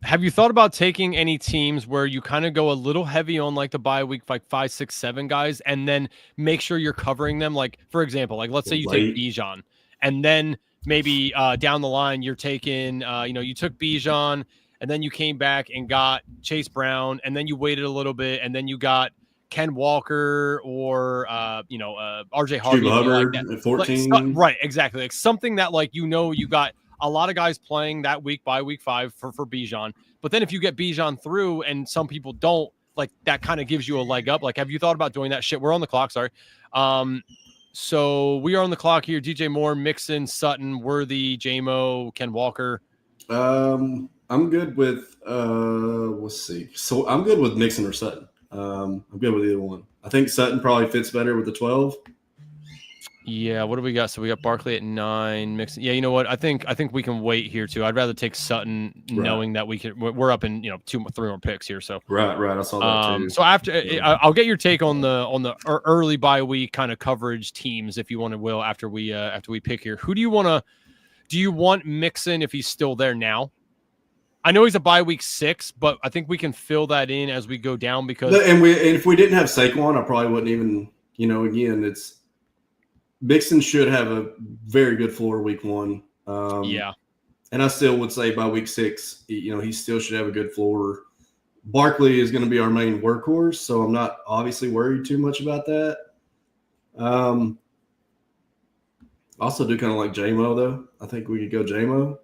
Have you thought about taking any teams where you kind of go a little heavy on the bye week, 5, 6, 7 guys, and then make sure you're covering them? For example, let's say you take Bijan, and then maybe down the line you're taking, you took Bijan, and then you came back and got Chase Brown, and then you waited a little bit, and then you got Ken Walker or RJ Harvey Hubbard at 14. Right, exactly. Something that you got a lot of guys playing that week by week 5 for Bijan. But then if you get Bijan through and some people don't, that kind of gives you a leg up. Have you thought about doing that shit? We're on the clock, sorry. So we are on the clock here. DJ Moore, Mixon, Sutton, Worthy, JMO, Ken Walker. I'm good with let's see. So I'm good with Mixon or Sutton. I'm good with either one. I think Sutton probably fits better with the 12. Yeah, what do we got? So we got Barkley at 9. Mixon. Yeah, you know what? I think we can wait here too. I'd rather take Sutton, knowing that we're up in 2, 3 more picks here. So right. I saw that too. So after I'll get your take on the early bye week kind of coverage teams, if you want to, Will, after we pick here. Who do you want Mixon if he's still there now? I know he's a bye week 6, but I think we can fill that in as we go down because and if we didn't have Saquon, I probably wouldn't even. Again, it's Mixon should have a very good floor week 1. And I still would say by week 6, he still should have a good floor. Barkley is going to be our main workhorse, so I'm not obviously worried too much about that. Also do kind of like J-Mo, though. I think we could go J-Mo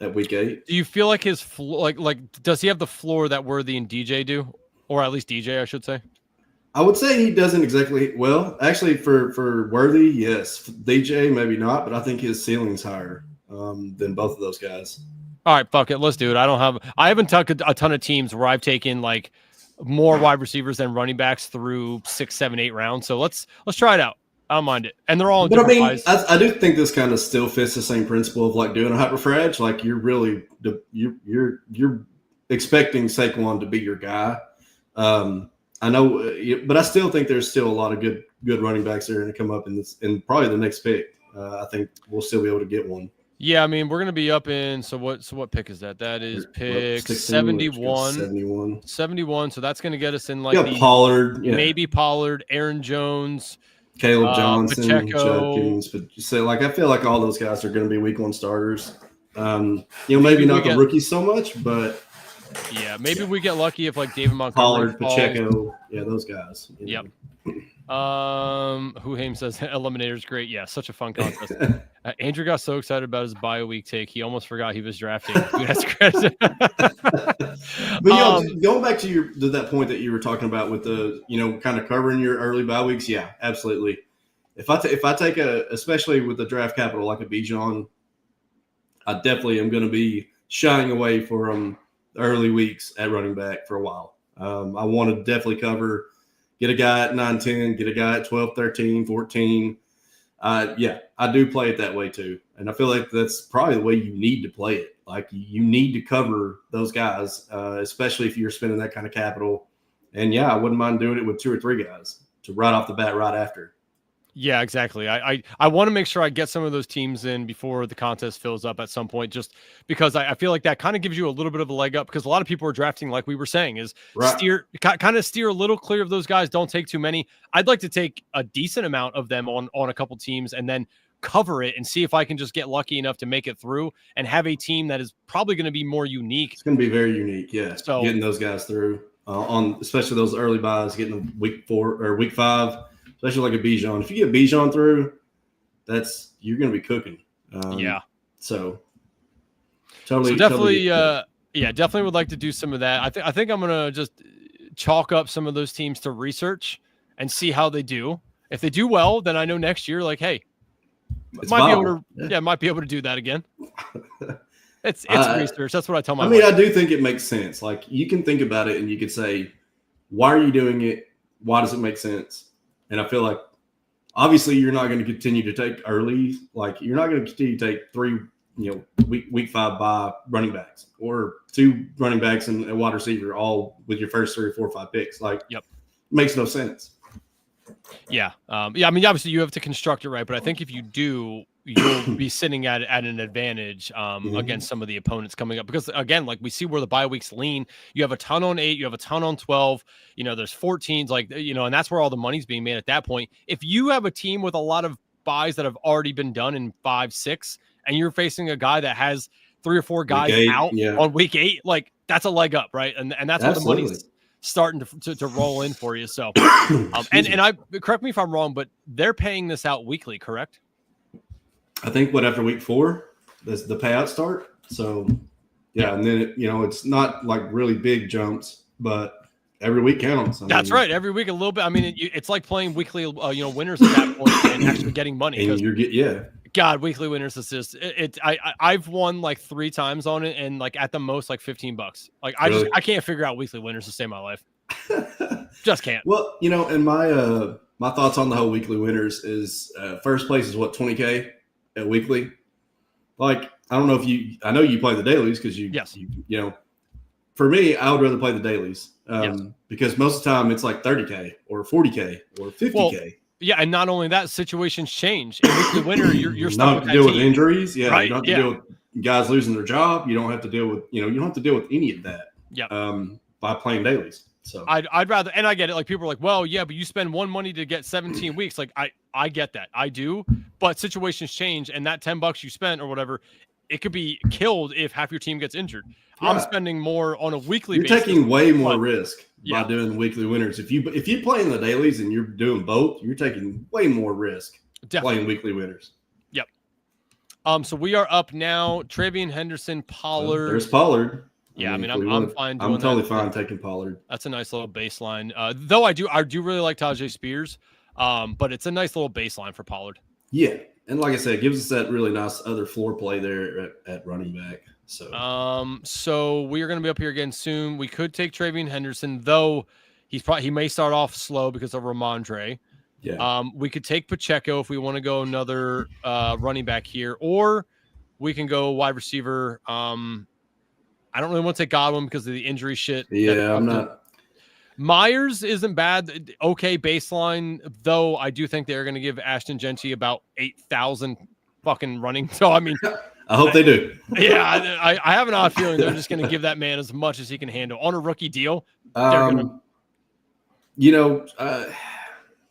at week 8. Do you feel like his floor, like does he have the floor that Worthy and DJ do? Or at least DJ, I should say? I would say he doesn't exactly – well, actually for Worthy, yes. DJ, maybe not, but I think his ceiling's higher than both of those guys. All right, fuck it. Let's do it. I haven't took a ton of teams where I've taken like more wide receivers than running backs through 6, 7, 8 rounds. So let's try it out. I don't mind it. And they're all in different buys. I do think this kind of still fits the same principle of like doing a hyperfrag. Like you're really you're expecting Saquon to be your guy. I know, but I still think there's still a lot of good running backs that are going to come up in probably the next pick. I think we'll still be able to get one. Yeah, I mean, we're going to be up in so what pick is that? That is pick 71. 71. So that's going to get us in like Pollard, maybe Pollard, Aaron Jones, Caleb Johnson, Pacheco. Judkins. But so like I feel like all those guys are going to be week 1 starters. Maybe not the rookies so much, but yeah, maybe we get lucky if like David Pollard, Montgomery, Pacheco, those guys. Yep. Huhaim says Eliminator is great. Yeah, such a fun contest. Andrew got so excited about his bio week take, he almost forgot he was drafting. Dude, that's crazy. But going back to that point that you were talking about with the kind of covering your early bye weeks, yeah, absolutely. If I take especially with the draft capital like a Bijan, I definitely am going to be shying away from early weeks at running back for a while. I want to definitely cover. Get a guy at 9, 10, get a guy at 12, 13, 14. I do play it that way too. And I feel like that's probably the way you need to play it. Like you need to cover those guys, especially if you're spending that kind of capital. And I wouldn't mind doing it with 2 or 3 guys to right off the bat right after. Yeah, exactly. I want to make sure I get some of those teams in before the contest fills up at some point, just because I feel like that kind of gives you a little bit of a leg up because a lot of people are drafting, like we were saying, is steer a little clear of those guys. Don't take too many. I'd like to take a decent amount of them on a couple teams and then cover it and see if I can just get lucky enough to make it through and have a team that is probably going to be more unique. It's going to be very unique. Yeah. So getting those guys through on especially those early buys, getting them week 4 or week 5. Especially like a Bijan. If you get Bijan through, you're going to be cooking. So totally. So definitely, definitely would like to do some of that. I think I'm going to just chalk up some of those teams to research and see how they do. If they do well, then I know next year, like, hey, might be able to do that again. It's research. That's what I tell my wife. I do think it makes sense. Like you can think about it and you could say, why are you doing it? Why does it make sense? And I feel like obviously you're not going to continue to take early. Like you're not going to continue to take 3, week 5 by running backs or 2 running backs and a wide receiver all with your first 3 or 4 or 5 picks. Like, makes no sense. Yeah. I mean, obviously you have to construct it right, but I think if you do, you'll be sitting at an advantage against some of the opponents coming up because again, like we see where the bye weeks lean. You have a ton on 8, you have a ton on 12. There's 14s, and that's where all the money's being made at that point. If you have a team with a lot of buys that have already been done in 5, 6, and you're facing a guy that has 3 or 4 guys out on week 8, like that's a leg up, right? And that's where the money's starting to roll in for you. So, and I correct me if I'm wrong, but they're paying this out weekly, correct? I think after week 4, the payouts start. So, and then it's not like really big jumps, but every week counts. That's right. Every week a little bit. I mean, it's like playing weekly, winners at that point and actually getting money. And God, weekly winners is just I've won like 3 times on it, and like at the most like $15. Like I can't figure out weekly winners to save my life. Just can't. Well, and my thoughts on the whole weekly winners is first place is what, 20K at weekly. Like I don't know if I know you play the dailies because you for me I would rather play the dailies because most of the time it's like 30K or 40K or 50K. Well, yeah, and not only that, situations change. In weekly winner, you're stuck with that deal team. with injuries. Yeah, right. you don't have to deal with guys losing their job. You don't have to deal with, you don't have to deal with any of that. By playing dailies. So I'd rather, and I get it. Like people are like, well, yeah, but you spend one money to get 17 weeks. Like I get that. I do, but situations change, and that $10 you spent or whatever, it could be killed if half your team gets injured. Right. I'm spending more on a weekly basis. You're taking way more risk by doing weekly winners. If you play in the dailies and you're doing both, you're taking way more risk playing weekly winners. Yep. So we are up now. Travian Henderson, Pollard. There's Pollard. Yeah, I mean, I'm fine doing I'm totally fine taking Pollard. That's a nice little baseline. Though I do really like Tajay Spears, but it's a nice little baseline for Pollard. Yeah, and like I said, it gives us that really nice other floor play there at running back. So we are going to be up here again soon. We could take Travian Henderson, though he may start off slow because of Ramondre. Yeah. We could take Pacheco if we want to go another running back here, or we can go wide receiver. I don't really want to take Godwin because of the injury shit. Yeah, I'm not. Myers isn't bad. Okay, baseline, though I do think they're going to give Ashton Genty about 8,000 fucking running. So, I mean. I hope they do. Yeah, I have an odd feeling they're just going to give that man as much as he can handle. On a rookie deal, they're going to.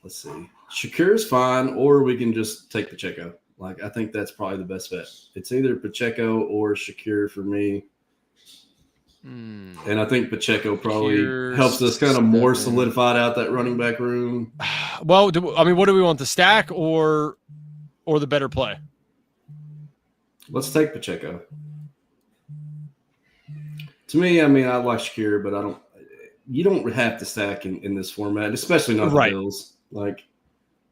Let's see. Shakur's fine, or we can just take Pacheco. Like, I think that's probably the best bet. It's either Pacheco or Shakur for me. And I think Pacheco probably helps us kind of more solidified out that running back room. Well, what do we want, the stack or the better play? Let's take Pacheco. To me, I mean, I like Shakur, but you don't have to stack in this format, especially not the Bills. Like,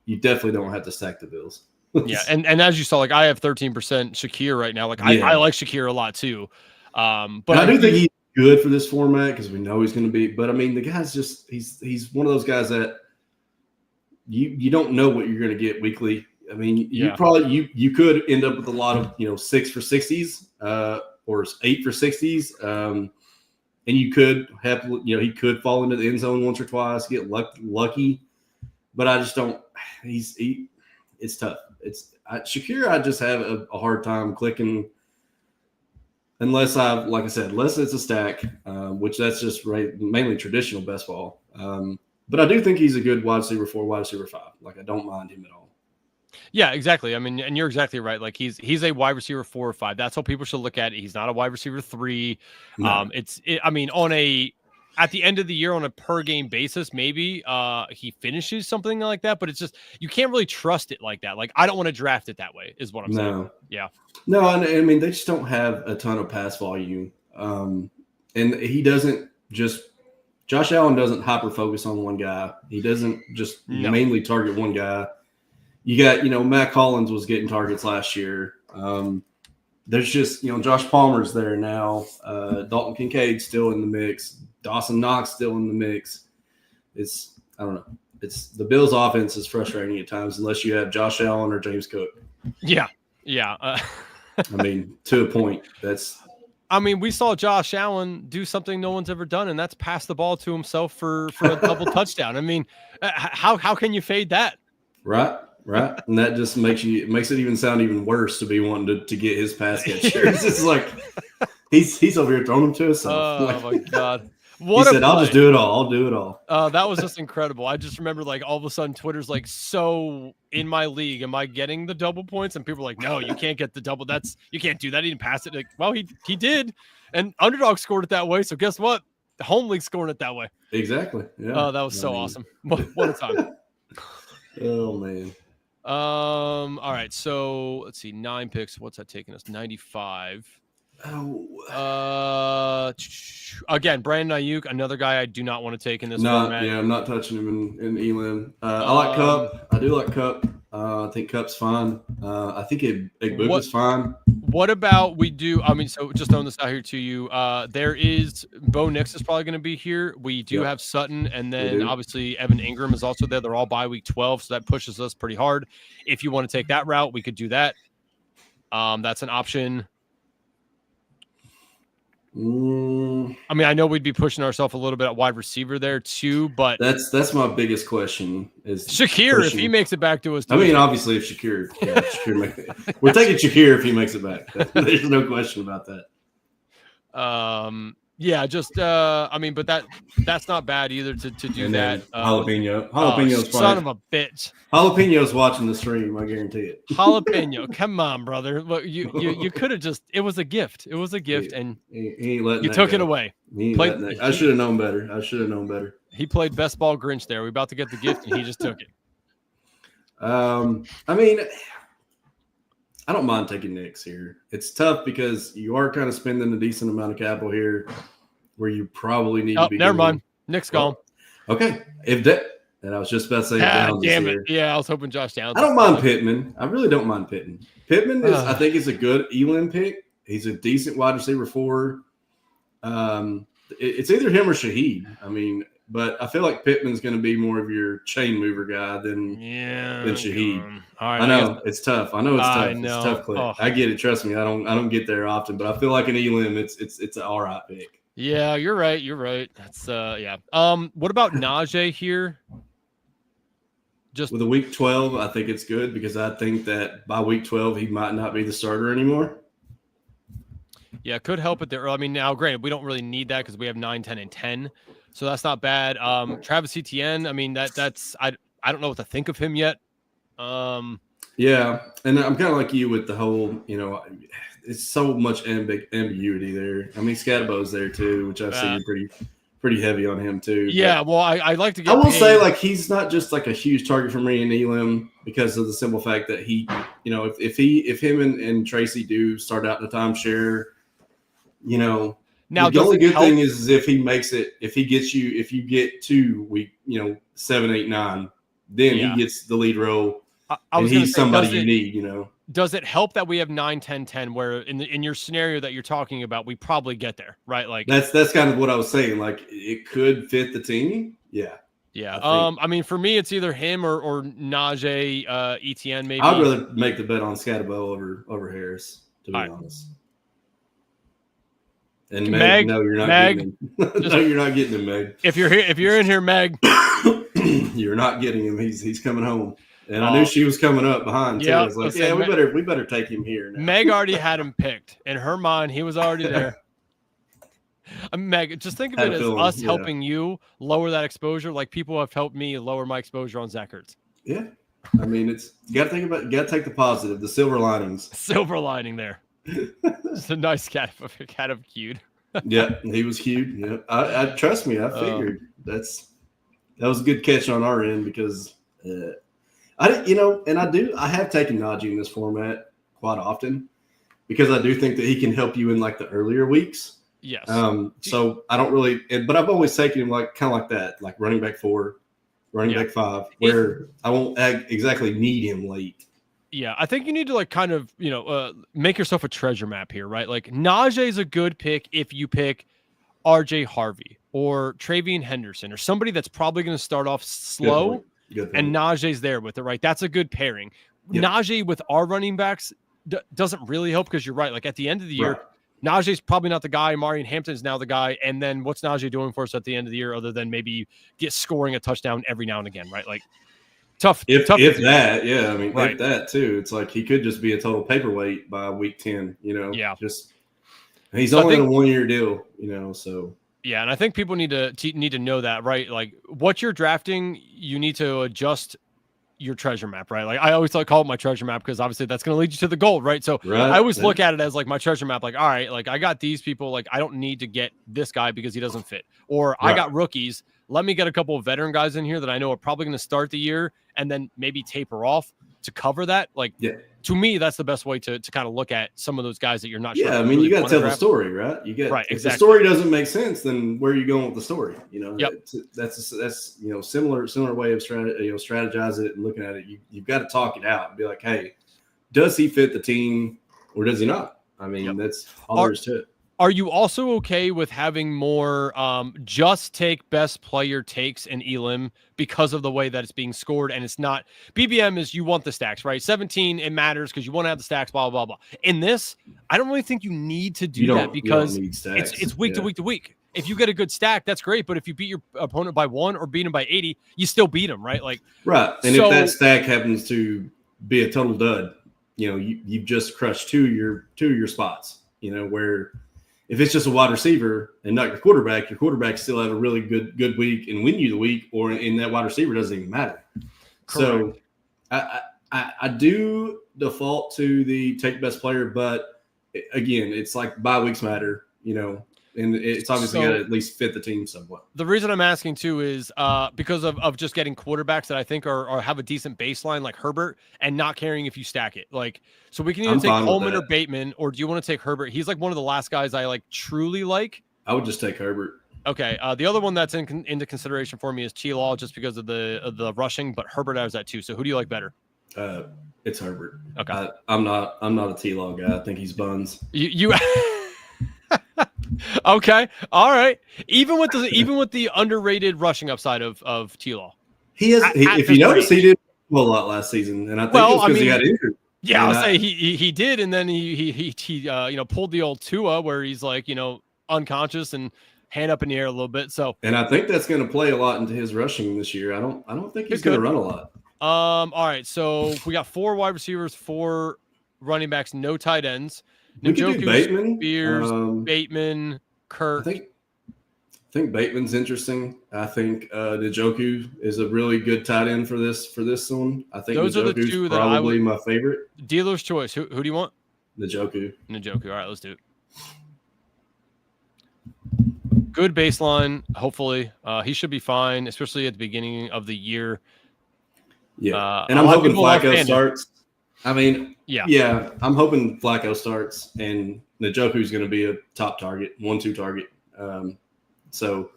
you definitely don't have to stack the Bills. Yeah, and as you saw, like, I have 13% Shakir right now. Like, I like Shakir a lot too. But I do think he's good for this format because we know he's going to be. But I mean, the guy's just he's one of those guys that you don't know what you're going to get weekly. I mean, you probably you could end up with a lot of 6 for 60s or 8 for 60s, and you could have he could fall into the end zone once or twice, get lucky. But I just don't. It's tough. Shakir. I just have a hard time clicking. Unless it's a stack, which that's just mainly traditional best ball. But I do think he's a good wide receiver 4, wide receiver 5. Like, I don't mind him at all. Yeah, exactly. I mean, and you're exactly right. Like, he's a wide receiver 4 or 5. That's how people should look at it. He's not a wide receiver 3. No. I mean, at the end of the year on a per game basis, maybe he finishes something like that, but it's just, you can't really trust it like that. Like, I don't want to draft it that way is what I'm saying. Yeah. No, I mean, they just don't have a ton of pass volume. And he doesn't Josh Allen doesn't hyper focus on one guy. He doesn't just mainly target one guy. You got, Matt Collins was getting targets last year. There's just, Josh Palmer's there now. Dalton Kincaid's still in the mix. Dawson Knox still in the mix. I don't know. The Bills' offense is frustrating at times unless you have Josh Allen or James Cook. Yeah. I mean, to a point. We saw Josh Allen do something no one's ever done, and that's pass the ball to himself for a double touchdown. I mean, how can you fade that? Right. And that just makes it even sound even worse to be wanting to get his pass catchers. It's like he's over here throwing them to himself. Oh, my God. He said, I'll just do it all. I'll do it all. That was just incredible. I just remember, like, all of a sudden Twitter's like, so in my league, am I getting the double points? And people are like, no, you can't get the double. You can't do that. He didn't pass it. Like, well, he did. And Underdog scored it that way. So guess what? The home league scored it that way. Exactly. Yeah. Oh, that was so awesome. What a time. Oh, man. All right. So let's see. 9 picks. What's that taking us? 95. Again, Brandon Ayuk, another guy I do not want to take in this format. Yeah, I'm not touching him in Elam. I like Cup. I do like Cup. I think Cup's fine. I think Igbuka's fine. What about so just throwing this out here to you, there is Bo Nix is probably going to be here. We do have Sutton, and then obviously Evan Ingram is also there. They're all by week 12, so that pushes us pretty hard. If you want to take that route, we could do that. That's an option. I mean, I know we'd be pushing ourselves a little bit at wide receiver there too, but that's my biggest question is Shakir if he makes it back to us. I mean, obviously, if Shakir we're taking Shakir if he makes it back. There's no question about that. Yeah, just I mean, but that's not bad either to do and that. Jalapeno's son of a bitch. Jalapeno's watching the stream, I guarantee it. Jalapeno, come on, brother. Look, you could have just. It was a gift. It was a gift, and he ain't letting you took it away. I should have known better. He played best ball Grinch there. We're about to get the gift, and he just took it. I mean, I don't mind taking Knicks here. It's tough because you are kind of spending a decent amount of capital here where you probably need to be. Never mind. Knicks gone. Okay. And I was just about to say Downs damn it. Yeah, I was hoping Josh Downs. I don't mind Pittman. I really don't mind Pittman. Pittman is, I think, is a good Elam pick. He's a decent wide receiver for. It's either him or Shaheed. I mean, but I feel like Pittman's going to be more of your chain mover guy than Shaheed. All right, I know it's tough. I know it's tough. It's a tough clip. I get it. Trust me. I don't get there often, but I feel like an Elam, it's an all right pick. Yeah, you're right. That's yeah. What about Najee here? Just with a week 12, I think it's good because I think that by week 12 he might not be the starter anymore. Yeah, could help it there. I mean, now granted, we don't really need that because we have 9, 10, and 10. So that's not bad. Travis Etienne, I mean, that's I don't know what to think of him yet. Yeah, and I'm kind of like you with the whole, it's so much ambiguity there. I mean, Scadabo's there too, which I see you're pretty heavy on him too. Yeah, well, I like to get. I will say, like, he's not just like a huge target for me and Elam because of the simple fact that he, if him and Tracy do start out in the timeshare, Now the only good thing is if he makes it, if you get to week, 7, 8, 9, then he gets the lead role. And he's somebody you need, Does it help that we have 9, 10, 10, where in your scenario that you're talking about, we probably get there, right? Like that's kind of what I was saying. Like it could fit the team. Yeah. Yeah. I mean, for me, it's either him or Najee Etienne. Maybe I'd rather make the bet on Scadabo over Harris, to be honest. And Meg, no, you're not getting him. No, you're not getting him, Meg. If you're in here, Meg, you're not getting him. He's coming home. And I knew she was coming up behind too. I was like, we better take him here now. Meg already had him picked. In her mind, he was already there. Meg, just think of it as us helping you lower that exposure, like people have helped me lower my exposure on Zach Ertz. Yeah. I mean, you gotta take the positive, the silver linings. Silver lining there. It's a nice cat of cute. Yeah, he was cute. Yeah. I trust me, I figured that was a good catch on our end because I have taken Najee in this format quite often because I do think that he can help you in like the earlier weeks. Yes. So I don't really, but I've always taken him like kind of like that, like running back 4, running back 5, where I won't exactly need him late. Yeah, I think you need to like kind of, make yourself a treasure map here, right? Like Najee is a good pick if you pick RJ Harvey or Travian Henderson or somebody that's probably going to start off slow. Good and Najee's there with it, right? That's a good pairing. Yep. Najee with our running backs doesn't really help because you're right. Like at the end of the year, Najee's probably not the guy. Marion Hampton's now the guy. And then what's Najee doing for us at the end of the year other than maybe scoring a touchdown every now and again, right? Like tough. If that, yeah. I mean, if that too. It's like he could just be a total paperweight by week 10, Yeah. He's only on a 1-year deal, so. Yeah, and I think people need to know that, right? Like what you're drafting, you need to adjust your treasure map, right? Like I always call it my treasure map because obviously that's going to lead you to the gold, right? So I always look at it as like my treasure map, like, all right, like I got these people, like I don't need to get this guy because he doesn't fit. Or I got rookies. Let me get a couple of veteran guys in here that I know are probably going to start the year and then maybe taper off to cover that. Like to me, that's the best way to kind of look at some of those guys that you're not sure. Yeah, I mean, you got to tell the story, right? If the story doesn't make sense, then where are you going with the story? That's similar way of strategizing it and looking at it. You've got to talk it out and be like, hey, does he fit the team or does he not? I mean, that's all there is to it. Are you also okay with having more just take best player takes in Elim because of the way that it's being scored? And it's not BBM is you want the stacks, right? 17, it matters because you want to have the stacks, blah, blah, blah. In this, I don't really think you need to do that because you don't need stacks. it's week to week to week. If you get a good stack, that's great. But if you beat your opponent by 1 or beat him by 80, you still beat him, right? Like, right. And if that stack happens to be a total dud, you've just crushed two of your spots, where if it's just a wide receiver and not your quarterback still have a really good week and win you the week, or in that wide receiver doesn't even matter. Correct. So I do default to the take best player, but again, it's like bye weeks matter, and it's obviously got to at least fit the team somewhat. The reason I'm asking too is because of just getting quarterbacks that I think are have a decent baseline, like Herbert, and not caring if you stack it. Like, so we can either take Coleman or Bateman, or do you want to take Herbert? He's like one of the last guys I like truly like. I would just take Herbert. Okay. The other one that's into consideration for me is T-Law, just because of the rushing, but Herbert I was at too. So who do you like better? It's Herbert. Okay. I'm not a T-Law guy. I think he's buns. You Okay. All right. Even with the underrated rushing upside of T-Law. He has if you notice, he did a lot last season, and I think it was because he got injured. Yeah, I'll say he did, and then he pulled the old Tua where he's like, unconscious and hand up in the air a little bit. So, and I think that's going to play a lot into his rushing this year. I don't think he's going to run a lot. All right. So we got 4 wide receivers, 4 running backs, no tight ends. We could do Bateman, Spears, Bateman, Kirk. I think Bateman's interesting. I think Njoku is a really good tight end for this one. I think those are the 2 that probably my favorite. Dealer's choice. Who do you want? Njoku. All right, let's do it. Good baseline. Hopefully, he should be fine, especially at the beginning of the year. Yeah, and I'm hoping Flacco starts. I mean, yeah, I'm hoping Flacco starts, and Njoku's going to be a top target, 1-2 target. So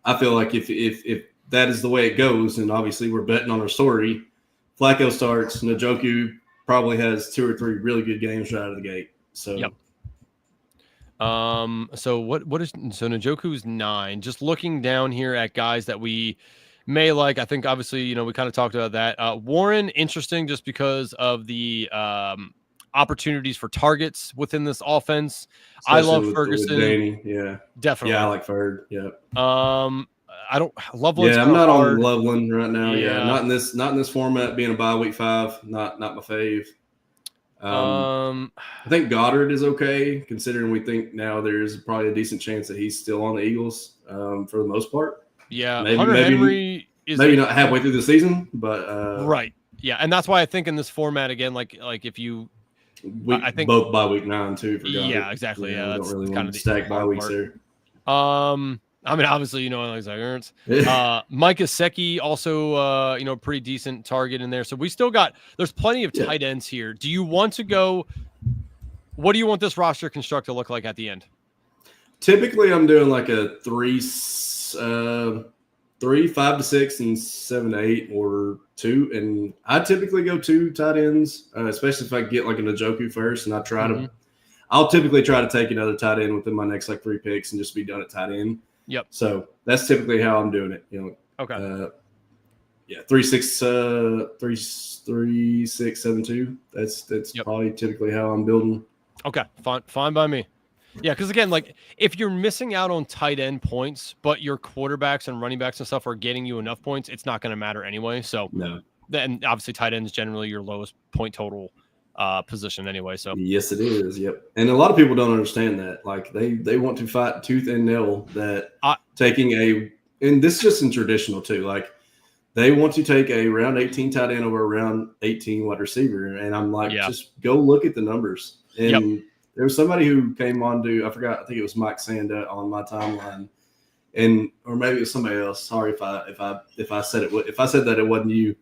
I feel like if that is the way it goes, and obviously we're betting on our story, Flacco starts, Njoku probably has 2 or 3 really good games right out of the gate. So, yep. So Njoku's 9. Just looking down here at guys that we may like, I think obviously, we kind of talked about that. Warren, interesting just because of the opportunities for targets within this offense. Especially I love Ferguson. Danny. Yeah, definitely. Yeah, I like Ferg. Yeah. I don't Loveland's I'm not hard. On Loveland right now. Yeah, not in this format. Being a bye week 5, not my fave. I think Goddard is okay, considering we think now there's probably a decent chance that he's still on the Eagles for the most part. Yeah, Henry is maybe not halfway through the season, but right. Yeah, and that's why I think in this format again, like if you, I think both by week 9 too. For Goddard. Yeah, exactly. Yeah, that's don't really kind of the stack bye weeks there. I mean, obviously, like Ernst. Mike Gesicki also, pretty decent target in there. So we still there's plenty of tight ends here. Do you want to go? What do you want this roster construct to look like at the end? Typically, I'm doing like a 3, 5 to 6, and 7 to 8, or 2. And I typically go 2 tight ends, especially if I get like a Njoku first, and I try to. I'll typically try to take another tight end within my next 3 picks and just be done at tight end. Yep. So that's typically how I'm doing it. Okay. 3, 6, 7, 2. That's probably typically how I'm building. Okay. Fine by me. Yeah, because again, like if you're missing out on tight end points, but your quarterbacks and running backs and stuff are getting you enough points, it's not going to matter anyway. So then obviously tight end is generally your lowest point total position anyway. So yes, it is. Yep. And a lot of people don't understand that. Like they want to fight tooth and nail that and this is just in traditional too. Like they want to take a round 18 tight end over a round 18 wide receiver. And I'm like, just go look at the numbers. And there was somebody who came on I think it was Mike Sanda on my timeline, or maybe it was somebody else. Sorry if I said that it wasn't you,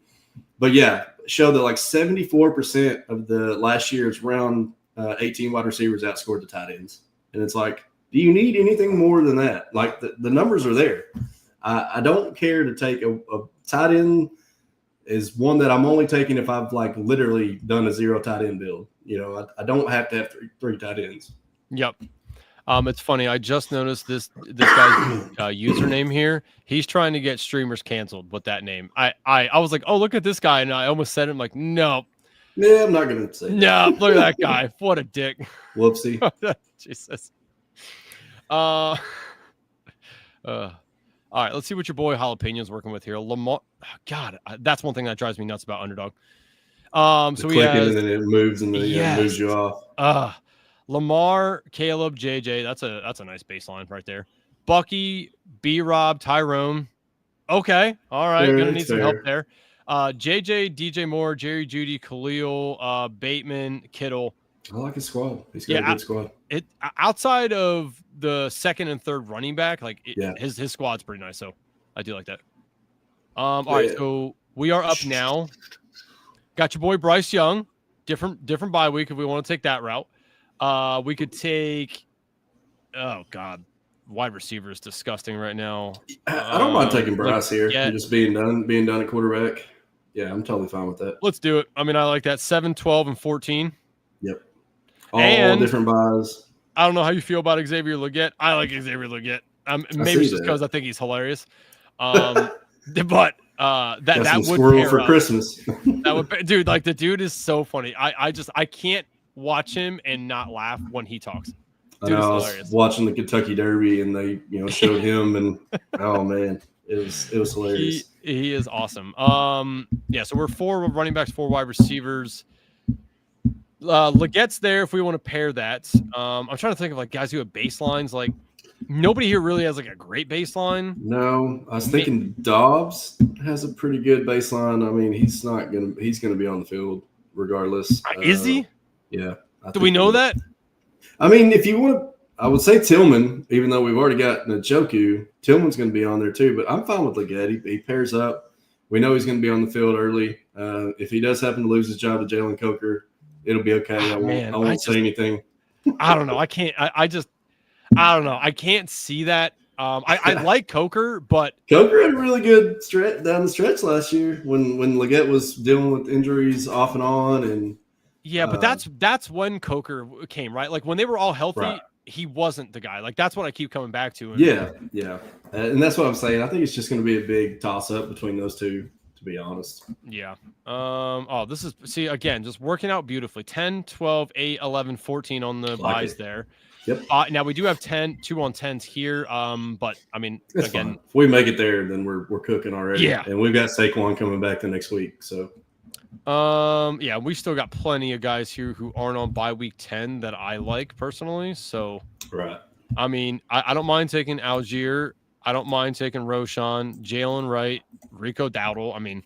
but yeah, showed that like 74% of the last year's round 18 wide receivers outscored the tight ends. And it's like, do you need anything more than that? Like the numbers are there. I don't care to take a tight end is one that I'm only taking if I've like literally done a 0 tight end build. I don't have to have three tight ends. Yep. It's funny. I just noticed this guy's username here. He's trying to get streamers canceled with that name. I was like, oh, look at this guy, and I almost said him like, no. Yeah, I'm not gonna say. No, look at that guy. What a dick. Whoopsie. Jesus. All right, let's see what your boy Jalapeno's working with here. Lamar, God, that's one thing that drives me nuts about Underdog. So we have, and then it moves and then moves you off. Lamar, Caleb, JJ. That's a nice baseline right there. Bucky, B Rob, Tyrone. Okay, all right, gonna need some help there. JJ, DJ Moore, Jerry Judy, Khalil, Bateman, Kittle. I like his squad. He's got a good squad. It outside of the second and third running back, like his squad's pretty nice. So I do like that. All right, so we are up now. Got your boy Bryce Young. Different bye week if we want to take that route. We could take. Oh God, wide receiver is disgusting right now. I don't mind taking Bryce here and just being done at quarterback. Yeah, I'm totally fine with that. Let's do it. I mean, I like that 7, 12, and 14. Yep. All different buys. I don't know how you feel about Xavier Legette. I like Xavier Legette. Maybe it's just because I think he's hilarious. But that would squirrel for Christmas. That would, dude. Like the dude is so funny. I can't watch him and not laugh when he talks. Dude I was watching the Kentucky Derby and they showed him and oh man, it was hilarious. He is awesome. So we're 4 running backs, 4 wide receivers. Legette's there if we want to pair that. I'm trying to think of like guys who have baselines. Like nobody here really has like a great baseline. No, I was thinking Dobbs has a pretty good baseline. I mean, he's gonna be on the field regardless. Is he? Yeah. Do we know that? I mean, if you want, I would say Tillman, even though we've already got Njoku, Tillman's going to be on there too. But I'm fine with Legette. He pairs up. We know he's going to be on the field early. If he does happen to lose his job to Jalen Coker, it'll be okay. I won't say anything. I don't know. I can't. I don't know. I can't see that. I like Coker, but Coker had a really good stretch down the stretch last year when Legette was dealing with injuries off and on and. Yeah, but that's when Coker came, right? Like when they were all healthy, he wasn't the guy. Like that's what I keep coming back to. Yeah. And that's what I'm saying. I think it's just going to be a big toss-up between those two, to be honest. Yeah. This is, see, again, just working out beautifully. 10, 12, 8, 11, 14 on the buys there. Yep. Now we do have 2 on 10s here. But I mean, that's again, fine. If we make it there, then we're cooking already. Yeah. And we've got Saquon coming back the next week, so. We still got plenty of guys here who aren't on bye week 10 that I like personally. So, I mean, I don't mind taking Algier. I don't mind taking Roshan, Jalen Wright, Rico Dowdle. I mean,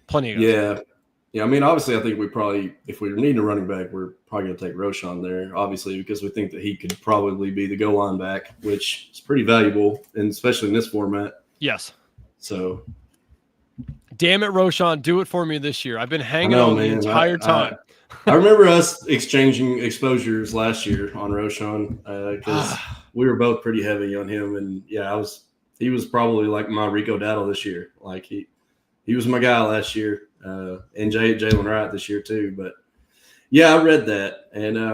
plenty of guys. Yeah. I mean, obviously, I think we probably, if we're needing a running back, we're probably going to take Roshan there, obviously, because we think that he could probably be the goal line back, which is pretty valuable, and especially in this format. Yes. So. Damn it, Roshan, do it for me this year. I've been hanging on the entire time. I remember us exchanging exposures last year on Roshan because we were both pretty heavy on him. And, he was probably like my Rico Dowdle this year. Like, he was my guy last year and Jalen Wright this year too. But, yeah, I read that. And I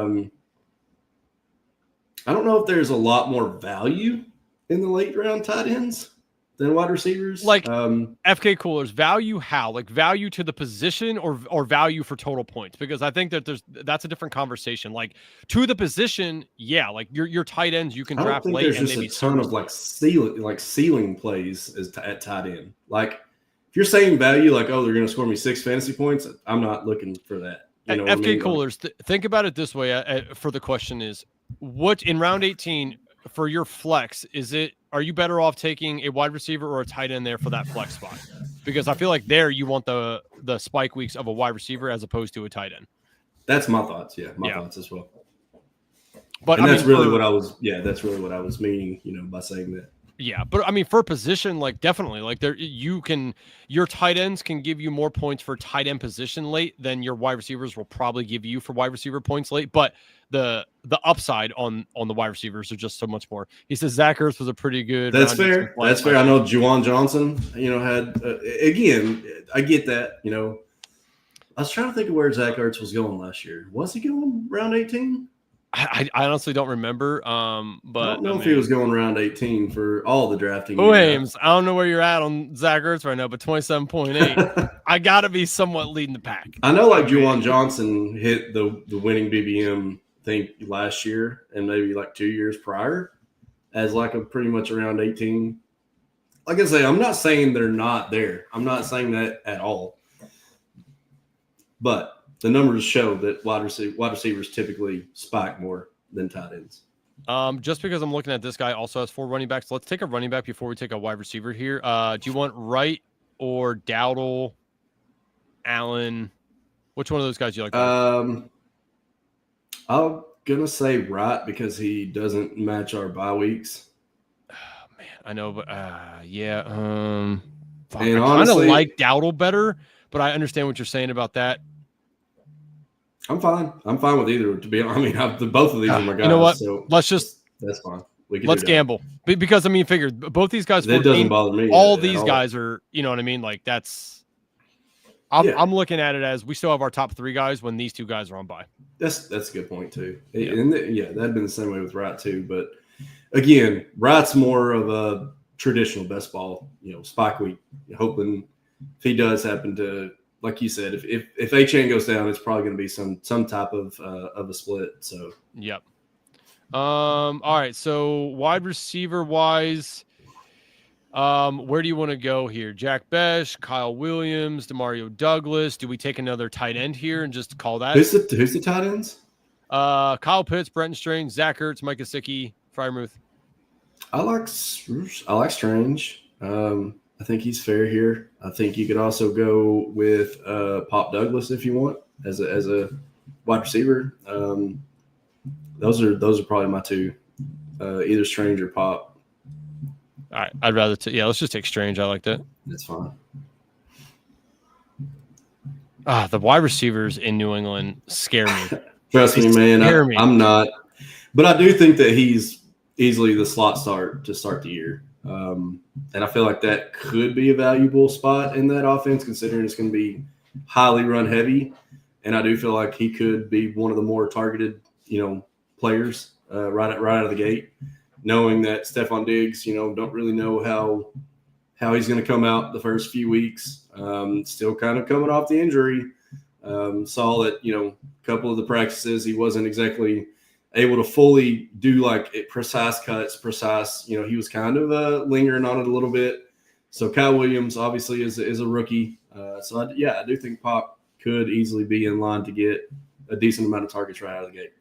don't know if there's a lot more value in the late round tight ends than wide receivers. Like FK Coolers, value how? Like value to the position or value for total points? Because I think that that's a different conversation. Like to the position, like your tight ends you can draft late. There's just a ton of ceiling plays at tight end. Like if you're saying value, like they're going to score me 6 fantasy points, I'm not looking for that. You know FK Coolers, think about it this way. For the question is, what in round 18 for your flex are you better off taking a wide receiver or a tight end there for that flex spot? Because I feel like there you want the spike weeks of a wide receiver as opposed to a tight end. That's my thoughts. Yeah, my thoughts as well. But that's really what I was meaning, by saying that. Yeah, but I mean, for position, like definitely, like your tight ends can give you more points for tight end position late than your wide receivers will probably give you for wide receiver points late. But the upside on the wide receivers are just so much more. He says Zach Ertz was a pretty good. That's fair. That's fair. I know Juwan Johnson, had again. I get that. I was trying to think of where Zach Ertz was going last year. Was he going round 18? I honestly don't remember. But I don't know if he was going around 18 for all the drafting. Williams, I don't know where you're at on Zach Ertz right now, but 27.8. I got to be somewhat leading the pack. I know, like Juwan Johnson hit the winning BBM, I think last year and maybe like 2 years prior, as like a pretty much around 18. Like I say, I'm not saying they're not there. I'm not saying that at all. But the numbers show that wide receivers typically spike more than tight ends. Just because I'm looking at this guy also has 4 running backs. Let's take a running back before we take a wide receiver here. Do you want Wright or Dowdle, Allen? Which one of those guys do you like? I'm gonna say Wright because he doesn't match our bye weeks. Oh, man, I know, but yeah. And honestly, I kind of like Dowdle better, but I understand what you're saying about that. I'm fine. I'm fine with either. To be honest, I mean, both of these are my guys. You know what? So that's fine. Let's gamble because I mean, figure both these guys. That doesn't bother me. All these guys are, you know what I mean? Like that's. I'm looking at it as we still have our top 3 guys when these 2 guys are on bye. That's a good point too. Yeah. And that'd been the same way with Wright too. But again, Wright's more of a traditional best ball, spike week. Hoping if he does happen to. Like you said, if A-Chain goes down, it's probably going to be some type of a split. So yep. All right. So wide receiver wise, where do you want to go here? Jack Besh, Kyle Williams, Demario Douglas. Do we take another tight end here and just call that? Who's the tight ends? Kyle Pitts, Brenton Strange, Zach Ertz, Mike Gesicki, Freiermuth. I like Strange. I think he's fair here. I think you could also go with Pop Douglas if you want as a wide receiver. Those are probably my 2, either Strange or Pop. All right, I'd rather let's just take Strange. I like that. That's fine. The wide receivers in New England scare me. Trust me, man. I'm not, but I do think that he's easily the slot start to start the year. And I feel like that could be a valuable spot in that offense, considering it's going to be highly run heavy. And I do feel like he could be one of the more targeted, players right out of the gate, knowing that Stephon Diggs, don't really know how he's going to come out the first few weeks. Still kind of coming off the injury. Saw that, a couple of the practices he wasn't exactly able to fully do like precise cuts, he was kind of lingering on it a little bit. So Kyle Williams obviously is a rookie. So I do think Pop could easily be in line to get a decent amount of targets right out of the gate.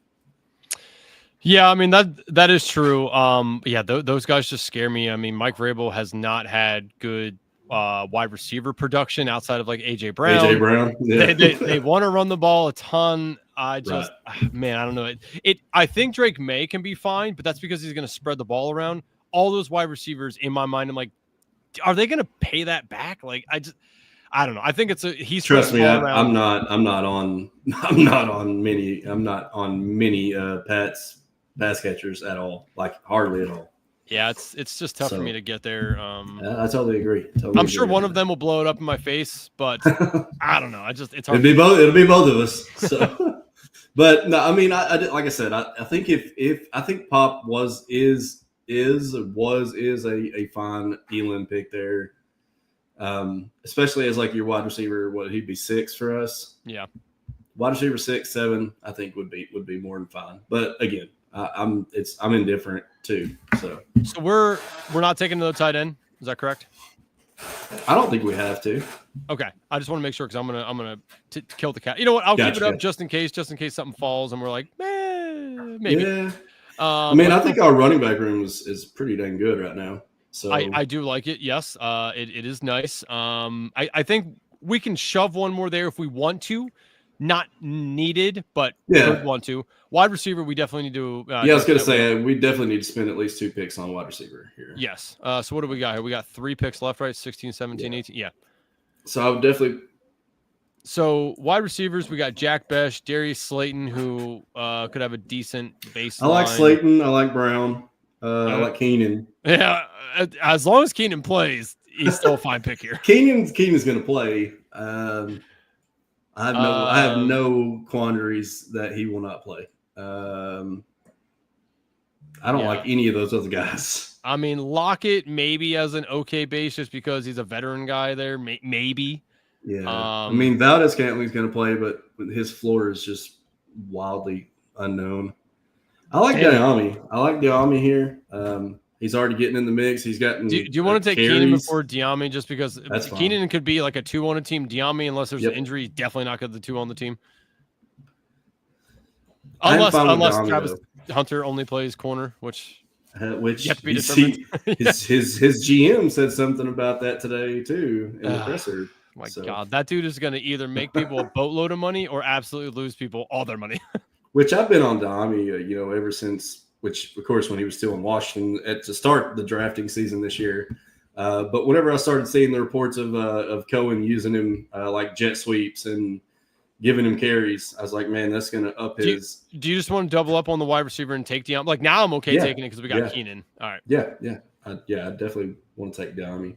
Yeah, I mean, that is true. Those guys just scare me. I mean, Mike Vrabel has not had good wide receiver production outside of like AJ Brown. Yeah. They want to run the ball a ton. I don't know. I think Drake May can be fine, but that's because he's going to spread the ball around. All those wide receivers in my mind, I'm like, are they going to pay that back? Like, I don't know. I think he's. Trust me, I'm not on many Pat's pass catchers at all. Like hardly at all. Yeah, it's just tough for me to get there. I totally agree. I'm sure one of them will blow it up in my face, but I don't know. It's hard. It'll be both of us. So, but no, I mean, like I said, I think I think Pop is a fine Elam pick there, especially as like your wide receiver. He'd be 6 for us. Yeah, wide receiver 6, 7, I think would be more than fine. But again, I'm indifferent too. So we're not taking another tight end. Is that correct? I don't think we have to. Okay, I just want to make sure because I'm gonna kill the cat. You know what? I'll keep it up just in case something falls and we're like, maybe. Yeah. I think our running back room is pretty dang good right now. So I do like it. Yes, it is nice. I think we can shove one more there if we want to. Not needed, but would want to. Wide receiver, we definitely need to. I was going to say we definitely need to spend at least 2 picks on wide receiver here. Yes. So what do we got here? We got 3 picks left, right? 16, 17, 18. Yeah. So I would definitely. So wide receivers, we got Jack Besh, Darius Slayton, who could have a decent baseline. I like Slayton. I like Brown. I like Keenan. Yeah, as long as Keenan plays, he's still a fine pick here. Keenan's going to play. I have no quandaries that he will not play. I don't like any of those other guys. I mean, Lockett maybe as an okay base just because he's a veteran guy there. Maybe. Yeah. I mean, Valdez-Scantling's going to play, but his floor is just wildly unknown. I like Diami. I like Diami here. He's already getting in the mix. He's gotten. Do you want to take Keenan before Diami just because Keenan could be like a 2 on a team? Diami, unless there's an injury, definitely not going to the 2 on the team. Unless Travis Hunter only plays corner, which yet to be determined. his GM said something about that today too in the presser. My God, that dude is going to either make people a boatload of money or absolutely lose people all their money. Which I've been on Diami, ever since. Which, of course, when he was still in Washington to start the drafting season this year. But whenever I started seeing the reports of Cohen using him like jet sweeps and giving him carries, I was like, man, that's going to up his. Do you just want to double up on the wide receiver and take Diami? Like now I'm okay taking it because we got Keenan. All right. Yeah. I definitely want to take Diami.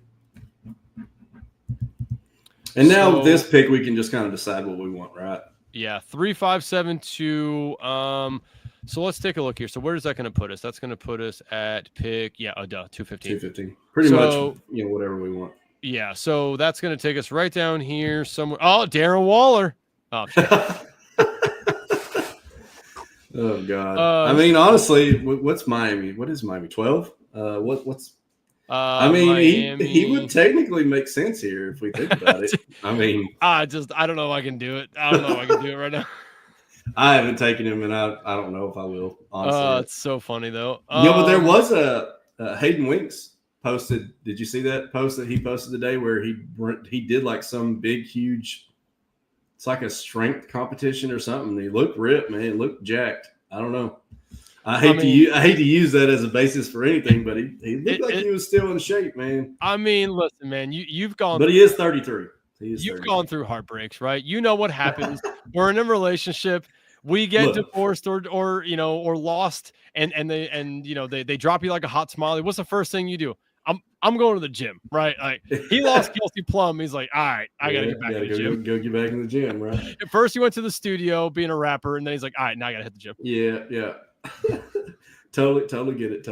And now with this pick, we can just kind of decide what we want, right? Yeah, 3, 5, 7, 2. So let's take a look here. So where is that going to put us? That's going to put us at pick, 215. 215. Pretty much, whatever we want. Yeah, so that's going to take us right down here somewhere. Oh, Darren Waller. Oh, shit. Oh, God. I mean, honestly, what's Miami? What is Miami? 12? What's I mean, he would technically make sense here if we think about it. I mean, I don't know if I can do it. I don't know if I can do it right now. I haven't taken him, and I don't know if I will. Honestly, it's so funny though. But there was a Hayden Winks posted. Did you see that post that he posted today where he did like some big, huge? It's like a strength competition or something. He looked ripped, man. He looked jacked. I don't know. I hate to use that as a basis for anything, but he looked like he was still in shape, man. I mean, listen, man, you've gone. But he is 33. You've gone through heartbreaks, right? You know what happens. We're in a relationship. We get divorced or lost, and they drop you like a hot tamale. What's the first thing you do? I'm going to the gym, right? Like he lost Kelsey Plum. He's like, all right, I gotta get back in the gym. Go get back in the gym, right? At first, he went to the studio being a rapper, and then he's like, all right, now I gotta hit the gym. Yeah. Totally get it.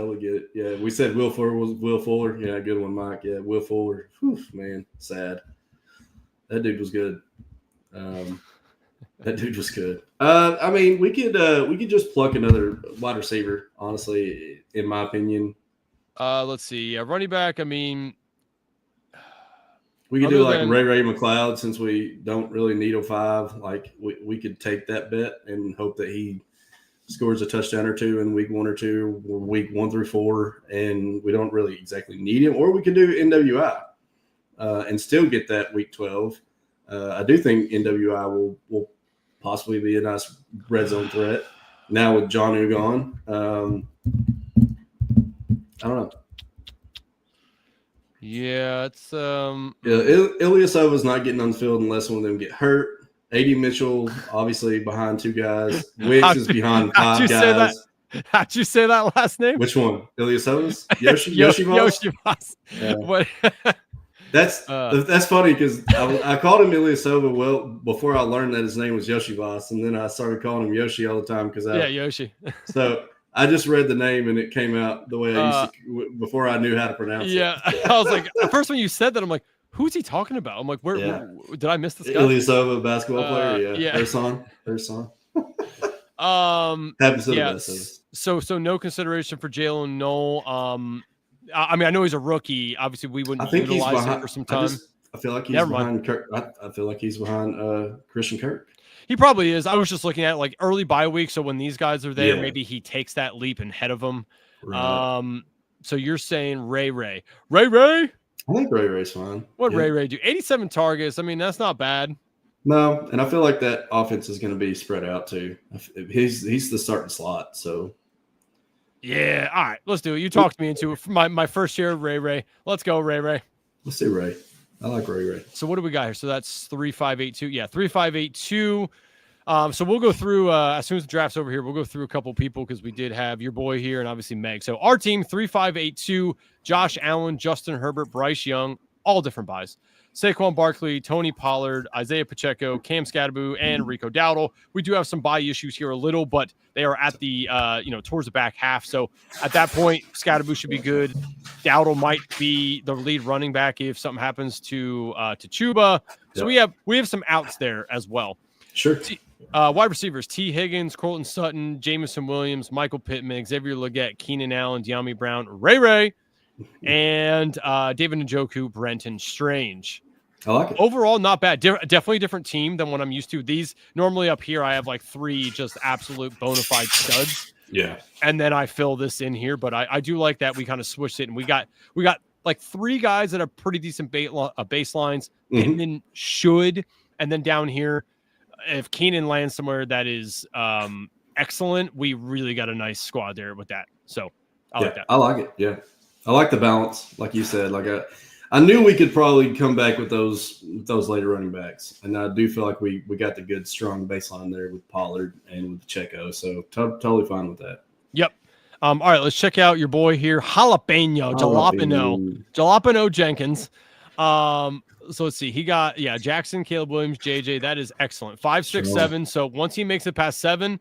Yeah, we said Will Fuller was Will Fuller. Yeah, good one, Mike. Yeah, Will Fuller. Whew, man, sad. That dude was good. I mean, we could just pluck another wide receiver. Honestly, in my opinion. Let's see. Running back. I mean, we could do like Ray McLeod since we don't really need a 5. Like we could take that bet and hope that he scores a touchdown or 2 in week 1 or 2, or week 1 through 4, and we don't really exactly need him. Or we could do NWI and still get that week 12. I do think NWI will possibly be a nice red zone threat now with John gone. I don't know. Yeah, it's Ilyasova's not getting on the field unless one of them get hurt. AD Mitchell, obviously behind 2 guys. Wicks is behind 5 guys. How'd you say that last name? Which one? Ilyasova's? Yoshi Voss? Yeah. What? That's funny because I called him Ilyasova before I learned that his name was Yoshi Voss, and then I started calling him Yoshi all the time because Yoshi. So I just read the name and it came out the way I used to before I knew how to pronounce it. Yeah, I was like, at first when you said that, I'm like, who's he talking about? I'm like, where did I miss this guy? Ilyasova, basketball player. Yeah. Their son. Happens to the best of us. So no consideration for Jalen Noel. I mean, I know he's a rookie. Obviously, we wouldn't utilize him for some time. I feel like he's behind Kirk. I feel like he's behind Christian Kirk. He probably is. I was just looking at like early bye week, so when these guys are there, maybe he takes that leap ahead of them. Right. So you're saying Ray? I think Ray's fine. What Ray do? 87 targets. I mean, that's not bad. No, and I feel like that offense is going to be spread out too. He's the starting slot, so. Yeah, all right, let's do it. You talked me into my first year of Ray. Let's go, Ray. Let's do Ray. I like Ray. So what do we got here? So that's 3582. Yeah, 3582. So we'll go through as soon as the draft's over here. We'll go through a couple people because we did have your boy here and obviously Meg. So our team 3582: Josh Allen, Justin Herbert, Bryce Young, all different buys. Saquon Barkley, Tony Pollard, Isaiah Pacheco, Cam Scatterbo, and Rico Dowdle. We do have some bye issues here a little, but they are at the towards the back half. So at that point, Scatterbo should be good. Dowdle might be the lead running back if something happens to Chuba. So we have some outs there as well. Sure. Wide receivers: T. Higgins, Colton Sutton, Jamison Williams, Michael Pittman, Xavier Legette, Keenan Allen, De'Ami Brown, Ray, and David Njoku, Brenton Strange. I like it. Overall, not bad. Definitely a different team than what I'm used to. These normally up here, I have like 3 just absolute bona fide studs. Yeah. And then I fill this in here, but I do like that we kind of switched it, and we got like 3 guys that are pretty decent baselines. Pittman should, and then down here, if Keenan lands somewhere that is excellent, we really got a nice squad there with that. So I like that. I like it. Yeah. I like the balance, like you said. Like I knew we could probably come back with those later running backs, and I do feel like we got the good strong baseline there with Pollard and with Pacheco. So totally fine with that. Yep. All right, let's check out your boy here, Jalapeno Jenkins. So let's see. He got Jackson, Caleb Williams, JJ. That is excellent. 5, 6, 7. So once he makes it past 7,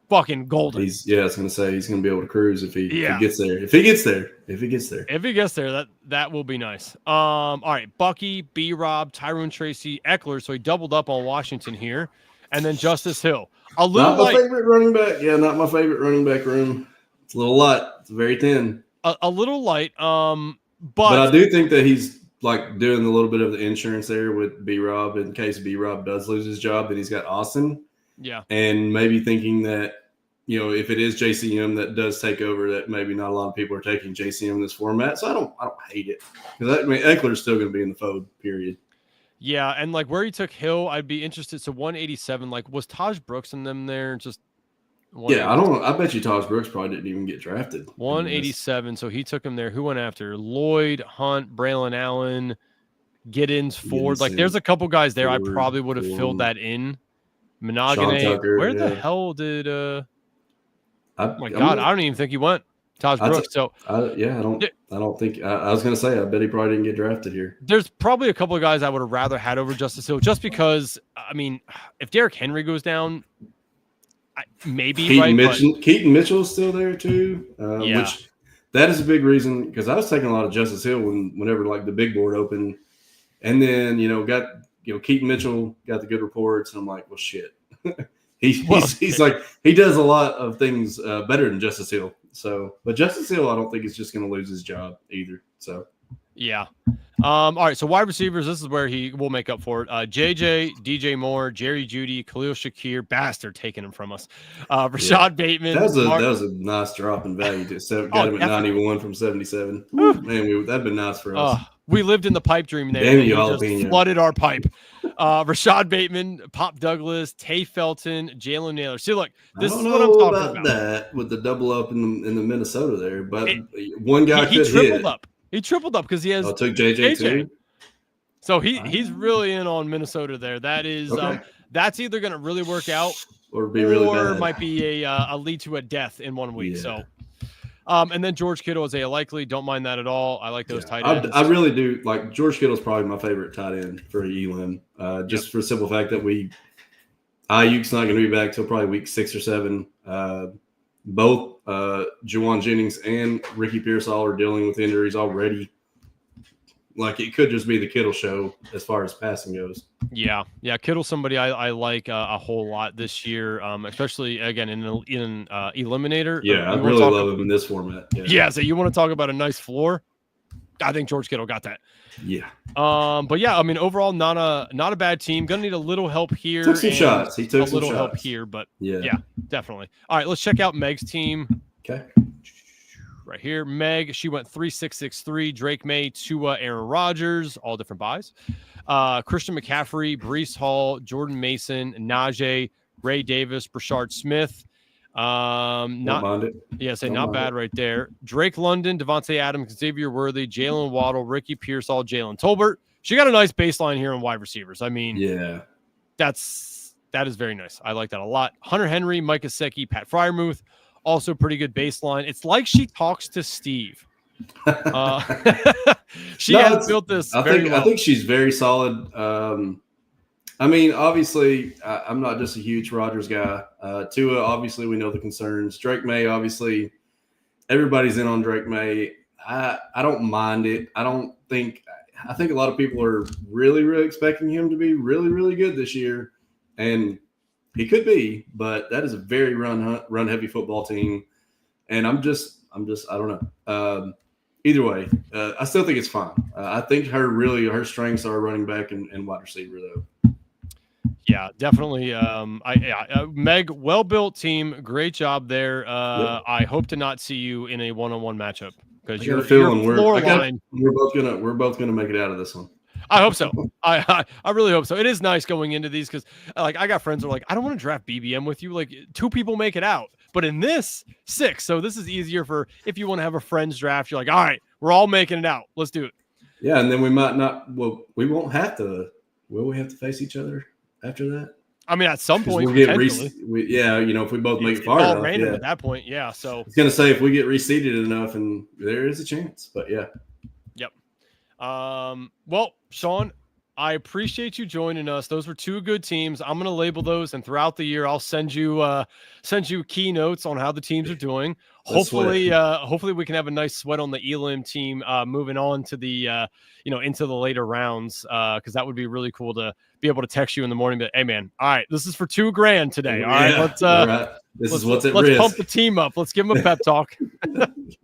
fucking golden. I was gonna say he's gonna be able to cruise if he gets there. If he gets there, that will be nice. All right, Bucky, B. Rob, Tyrone Tracy, Eckler. So he doubled up on Washington here, and then Justice Hill. Not my favorite running back. Yeah, not my favorite running back room. It's a little light. It's very thin. A little light. But I do think that he's like doing a little bit of the insurance there with B. Rob in case B. Rob does lose his job. That he's got Austin. Yeah. And maybe thinking that, if it is JCM that does take over, that maybe not a lot of people are taking JCM in this format. So I don't hate it. Because Eckler's still going to be in the fold, period. Yeah, and like where he took Hill, I'd be interested. So 187, like was Taj Brooks in them there? Just I don't know. I bet you Taj Brooks probably didn't even get drafted. 187, so he took him there. Who went after? Lloyd, Hunt, Braylon Allen, Giddens, Ford. Like there's a couple guys there. I probably would have filled that in. Monogamy. Where the hell did oh my God, I don't even think he went. Taj Brooks. I don't think I was gonna say I bet he probably didn't get drafted here. There's probably a couple of guys I would have rather had over Justice Hill, just because I mean, if Derrick Henry goes down, maybe Keaton Mitchell is still there too. Which that is a big reason, because I was taking a lot of Justice Hill whenever like the big board opened, and then got Keaton Mitchell got the good reports, and I'm like, well, shit. He's like, he does a lot of things better than Justice Hill. So, but Justice Hill, I don't think is just going to lose his job either. So, yeah. All right. So wide receivers, this is where he will make up for it. JJ, DJ Moore, Jerry Jeudy, Khalil Shakir, bastard taking him from us. Rashad Bateman. That was a nice drop in value. Got him at 91 from 77. Man, that'd been nice for us. We lived in the pipe dream there. Damn you, just flooded our pipe. Rashad Bateman, Pop Douglas, Tay Felton, Jalen Naylor. See, look, this is what I'm talking about. That with the double up in the Minnesota there, but one guy he tripled up. He tripled up because he has. Took JJ too. So he's really in on Minnesota there. That is that's either going to really work out or be really bad. Or might be a lead to a death in 1 week. Yeah. So. And then George Kittle is likely. Don't mind that at all. I like those tight ends. I really do. Like George Kittle's probably my favorite tight end for Elam. Just for the simple fact that Ayuk's not going to be back till probably week 6 or 7. Both Juwan Jennings and Ricky Pearsall are dealing with injuries already. Like it could just be the Kittle show as far as passing goes. Yeah. Kittle's somebody I like a whole lot this year, especially again in Eliminator. Yeah, I really love him in this format. Yeah. So you want to talk about a nice floor? I think George Kittle got that. Yeah. But yeah, I mean overall not a bad team. Gonna need a little help here. Took some shots. He took a little help here, but yeah, definitely. All right, let's check out Meg's team. Okay. Right here, Meg, she went 3-6-6-3. Drake May, Tua, Aaron Rodgers, all different buys. Christian McCaffrey, Breece Hall, Jordan Mason, Najee, Ray Davis, Brashard Smith. Not bad right there. Drake London, Devontae Adams, Xavier Worthy, Jalen Waddle, Ricky Pearsall, Jalen Tolbert. She got a nice baseline here in wide receivers. I mean, that is very nice. I like that a lot. Hunter Henry, Mike Gesicki, Pat Freiermuth. Also pretty good baseline. It's like she talks to Steve. She has built this. I think she's very solid. I mean, obviously, I'm not just a huge Rodgers guy. Tua, obviously, we know the concerns. Drake May, obviously, everybody's in on Drake May. I don't mind it. I think a lot of people are really, really expecting him to be really, really good this year, and he could be. But that is a very run heavy football team, and I'm just I don't know. Either way, I still think it's fine. I think her strengths are running back and wide receiver though. Yeah, definitely. Meg, well-built team. Great job there. Yep. I hope to not see you in a one-on-one matchup because we're both gonna make it out of this one. I hope so. I really hope so. It is nice going into these because like I got friends who are like, I don't want to draft BBM with you. Like 2 people make it out, but in this 6. So this is easier for if you want to have a friends draft. You're like, all right, we're all making it out. Let's do it. Yeah, and then we might not. Well, we won't have to. Will we have to face each other after that? I mean, at some point, we'll get if we both make it far enough. Random at that point, yeah. So it's gonna say if we get reseeded enough, and there is a chance. But yeah. Yep. Well, Sean, I appreciate you joining us. Those were 2 good teams. I'm gonna label those, and throughout the year, I'll send you keynotes on how the teams are doing. Hopefully we can have a nice sweat on the Elim team moving on to the into the later rounds because that would be really cool to be able to text you in the morning. But hey, man, all right, this is for $2,000 today. All right, let's pump the team up. Let's give them a pep talk.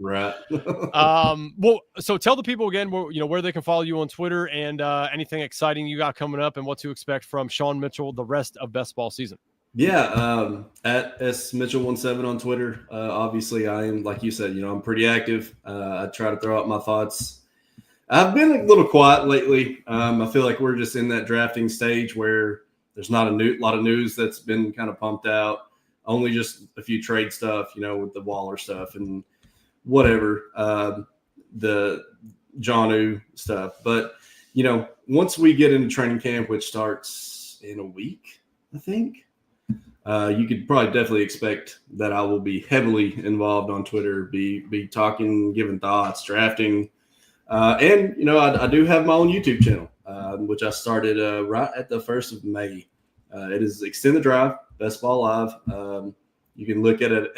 Right. Well, so tell the people again where they can follow you on Twitter and anything exciting you got coming up and what to expect from Sean Mitchell the rest of best ball season. Yeah, at smitchell17 on Twitter. Obviously, I am, like you said, I'm pretty active. I try to throw out my thoughts. I've been a little quiet lately. I feel like we're just in that drafting stage where there's not a lot of news that's been kind of pumped out. Only just a few trade stuff, with the Waller stuff and whatever, the Jonnu stuff. But, once we get into training camp, which starts in a week, I think, you could probably definitely expect that I will be heavily involved on Twitter, be talking, giving thoughts, drafting. And, I do have my own YouTube channel, which I started right at the 1st of May. It is Extend the Drive Best Ball Live. You can look at it at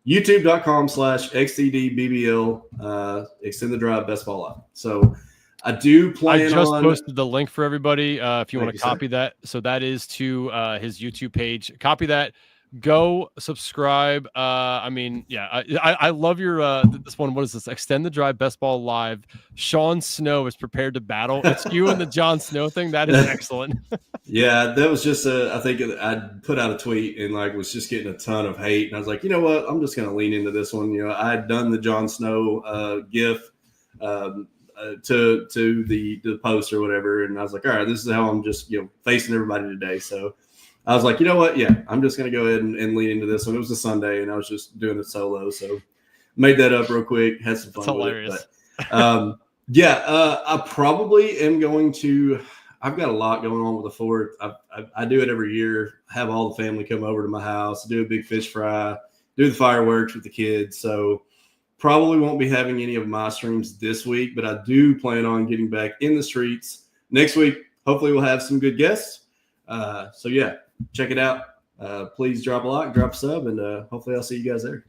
youtube.com/XTDBBL, Extend the Drive Best Ball Live. So I do plan I just posted the link for everybody if you want to copy that. So that is to his YouTube page. Copy that. Go subscribe. I love your this one. What is this? Extend the Drive Best Ball Live. Sean Snow is prepared to battle. It's you and the Jon Snow thing. That is excellent. Yeah, that was just I think I put out a tweet and was just getting a ton of hate. And I was like, you know what? I'm just going to lean into this one. I had done the Jon Snow GIF to the post or whatever. And I was like, all right, this is how I'm just, facing everybody today. So I was like, you know what? Yeah, I'm just going to go ahead and lean into this one. It was a Sunday, and I was just doing it solo. So made that up real quick. Had some fun with it. But, I probably am going to – I've got a lot going on with the 4th. I do it every year. Have all the family come over to my house, do a big fish fry, do the fireworks with the kids. So probably won't be having any of my streams this week, but I do plan on getting back in the streets next week. Hopefully we'll have some good guests. Check it out. Please drop a like, drop a sub, and hopefully I'll see you guys there.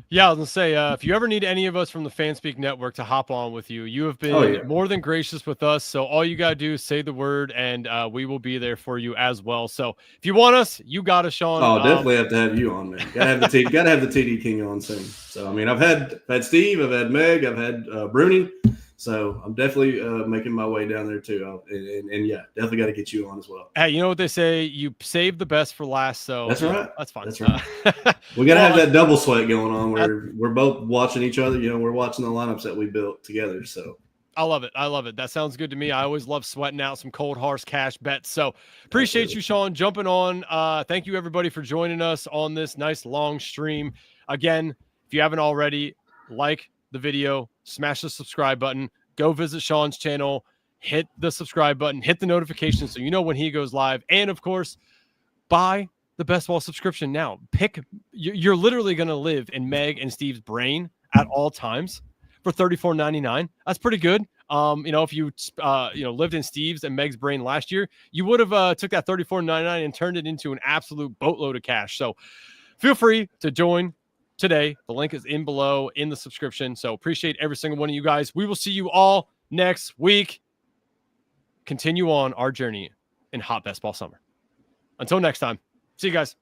Yeah, I was going to say, if you ever need any of us from the Fanspeak Network to hop on with you, you have been more than gracious with us. So all you got to do is say the word, and we will be there for you as well. So if you want us, you got us, Sean. Oh, definitely have to have you on, man. Got to have the TD King on soon. So, I mean, I've had Steve, I've had Meg, I've had Bruni. So I'm definitely making my way down there too. And definitely got to get you on as well. Hey, you know what they say? You save the best for last. So that's right. That's fine. That's right. We got to have that double sweat going on where we're both watching each other. We're watching the lineups that we built together. So I love it. That sounds good to me. I always love sweating out some cold horse cash bets. So appreciate you, Sean, jumping on. Thank you everybody for joining us on this nice long stream. Again, if you haven't already, like the video, smash the subscribe button, go visit Sean's channel, hit the subscribe button, hit the notification so you know when he goes live. And of course, buy the Best Ball subscription now. You're literally going to live in Meg and Steve's brain at all times for $34.99. That's pretty good. If you lived in Steve's and Meg's brain last year, you would have took that $34.99 and turned it into an absolute boatload of cash. So feel free to join today. The link is in below in the subscription. So appreciate every single one of you guys. We will see you all next week. Continue on our journey in hot best ball summer. Until next time, see you guys.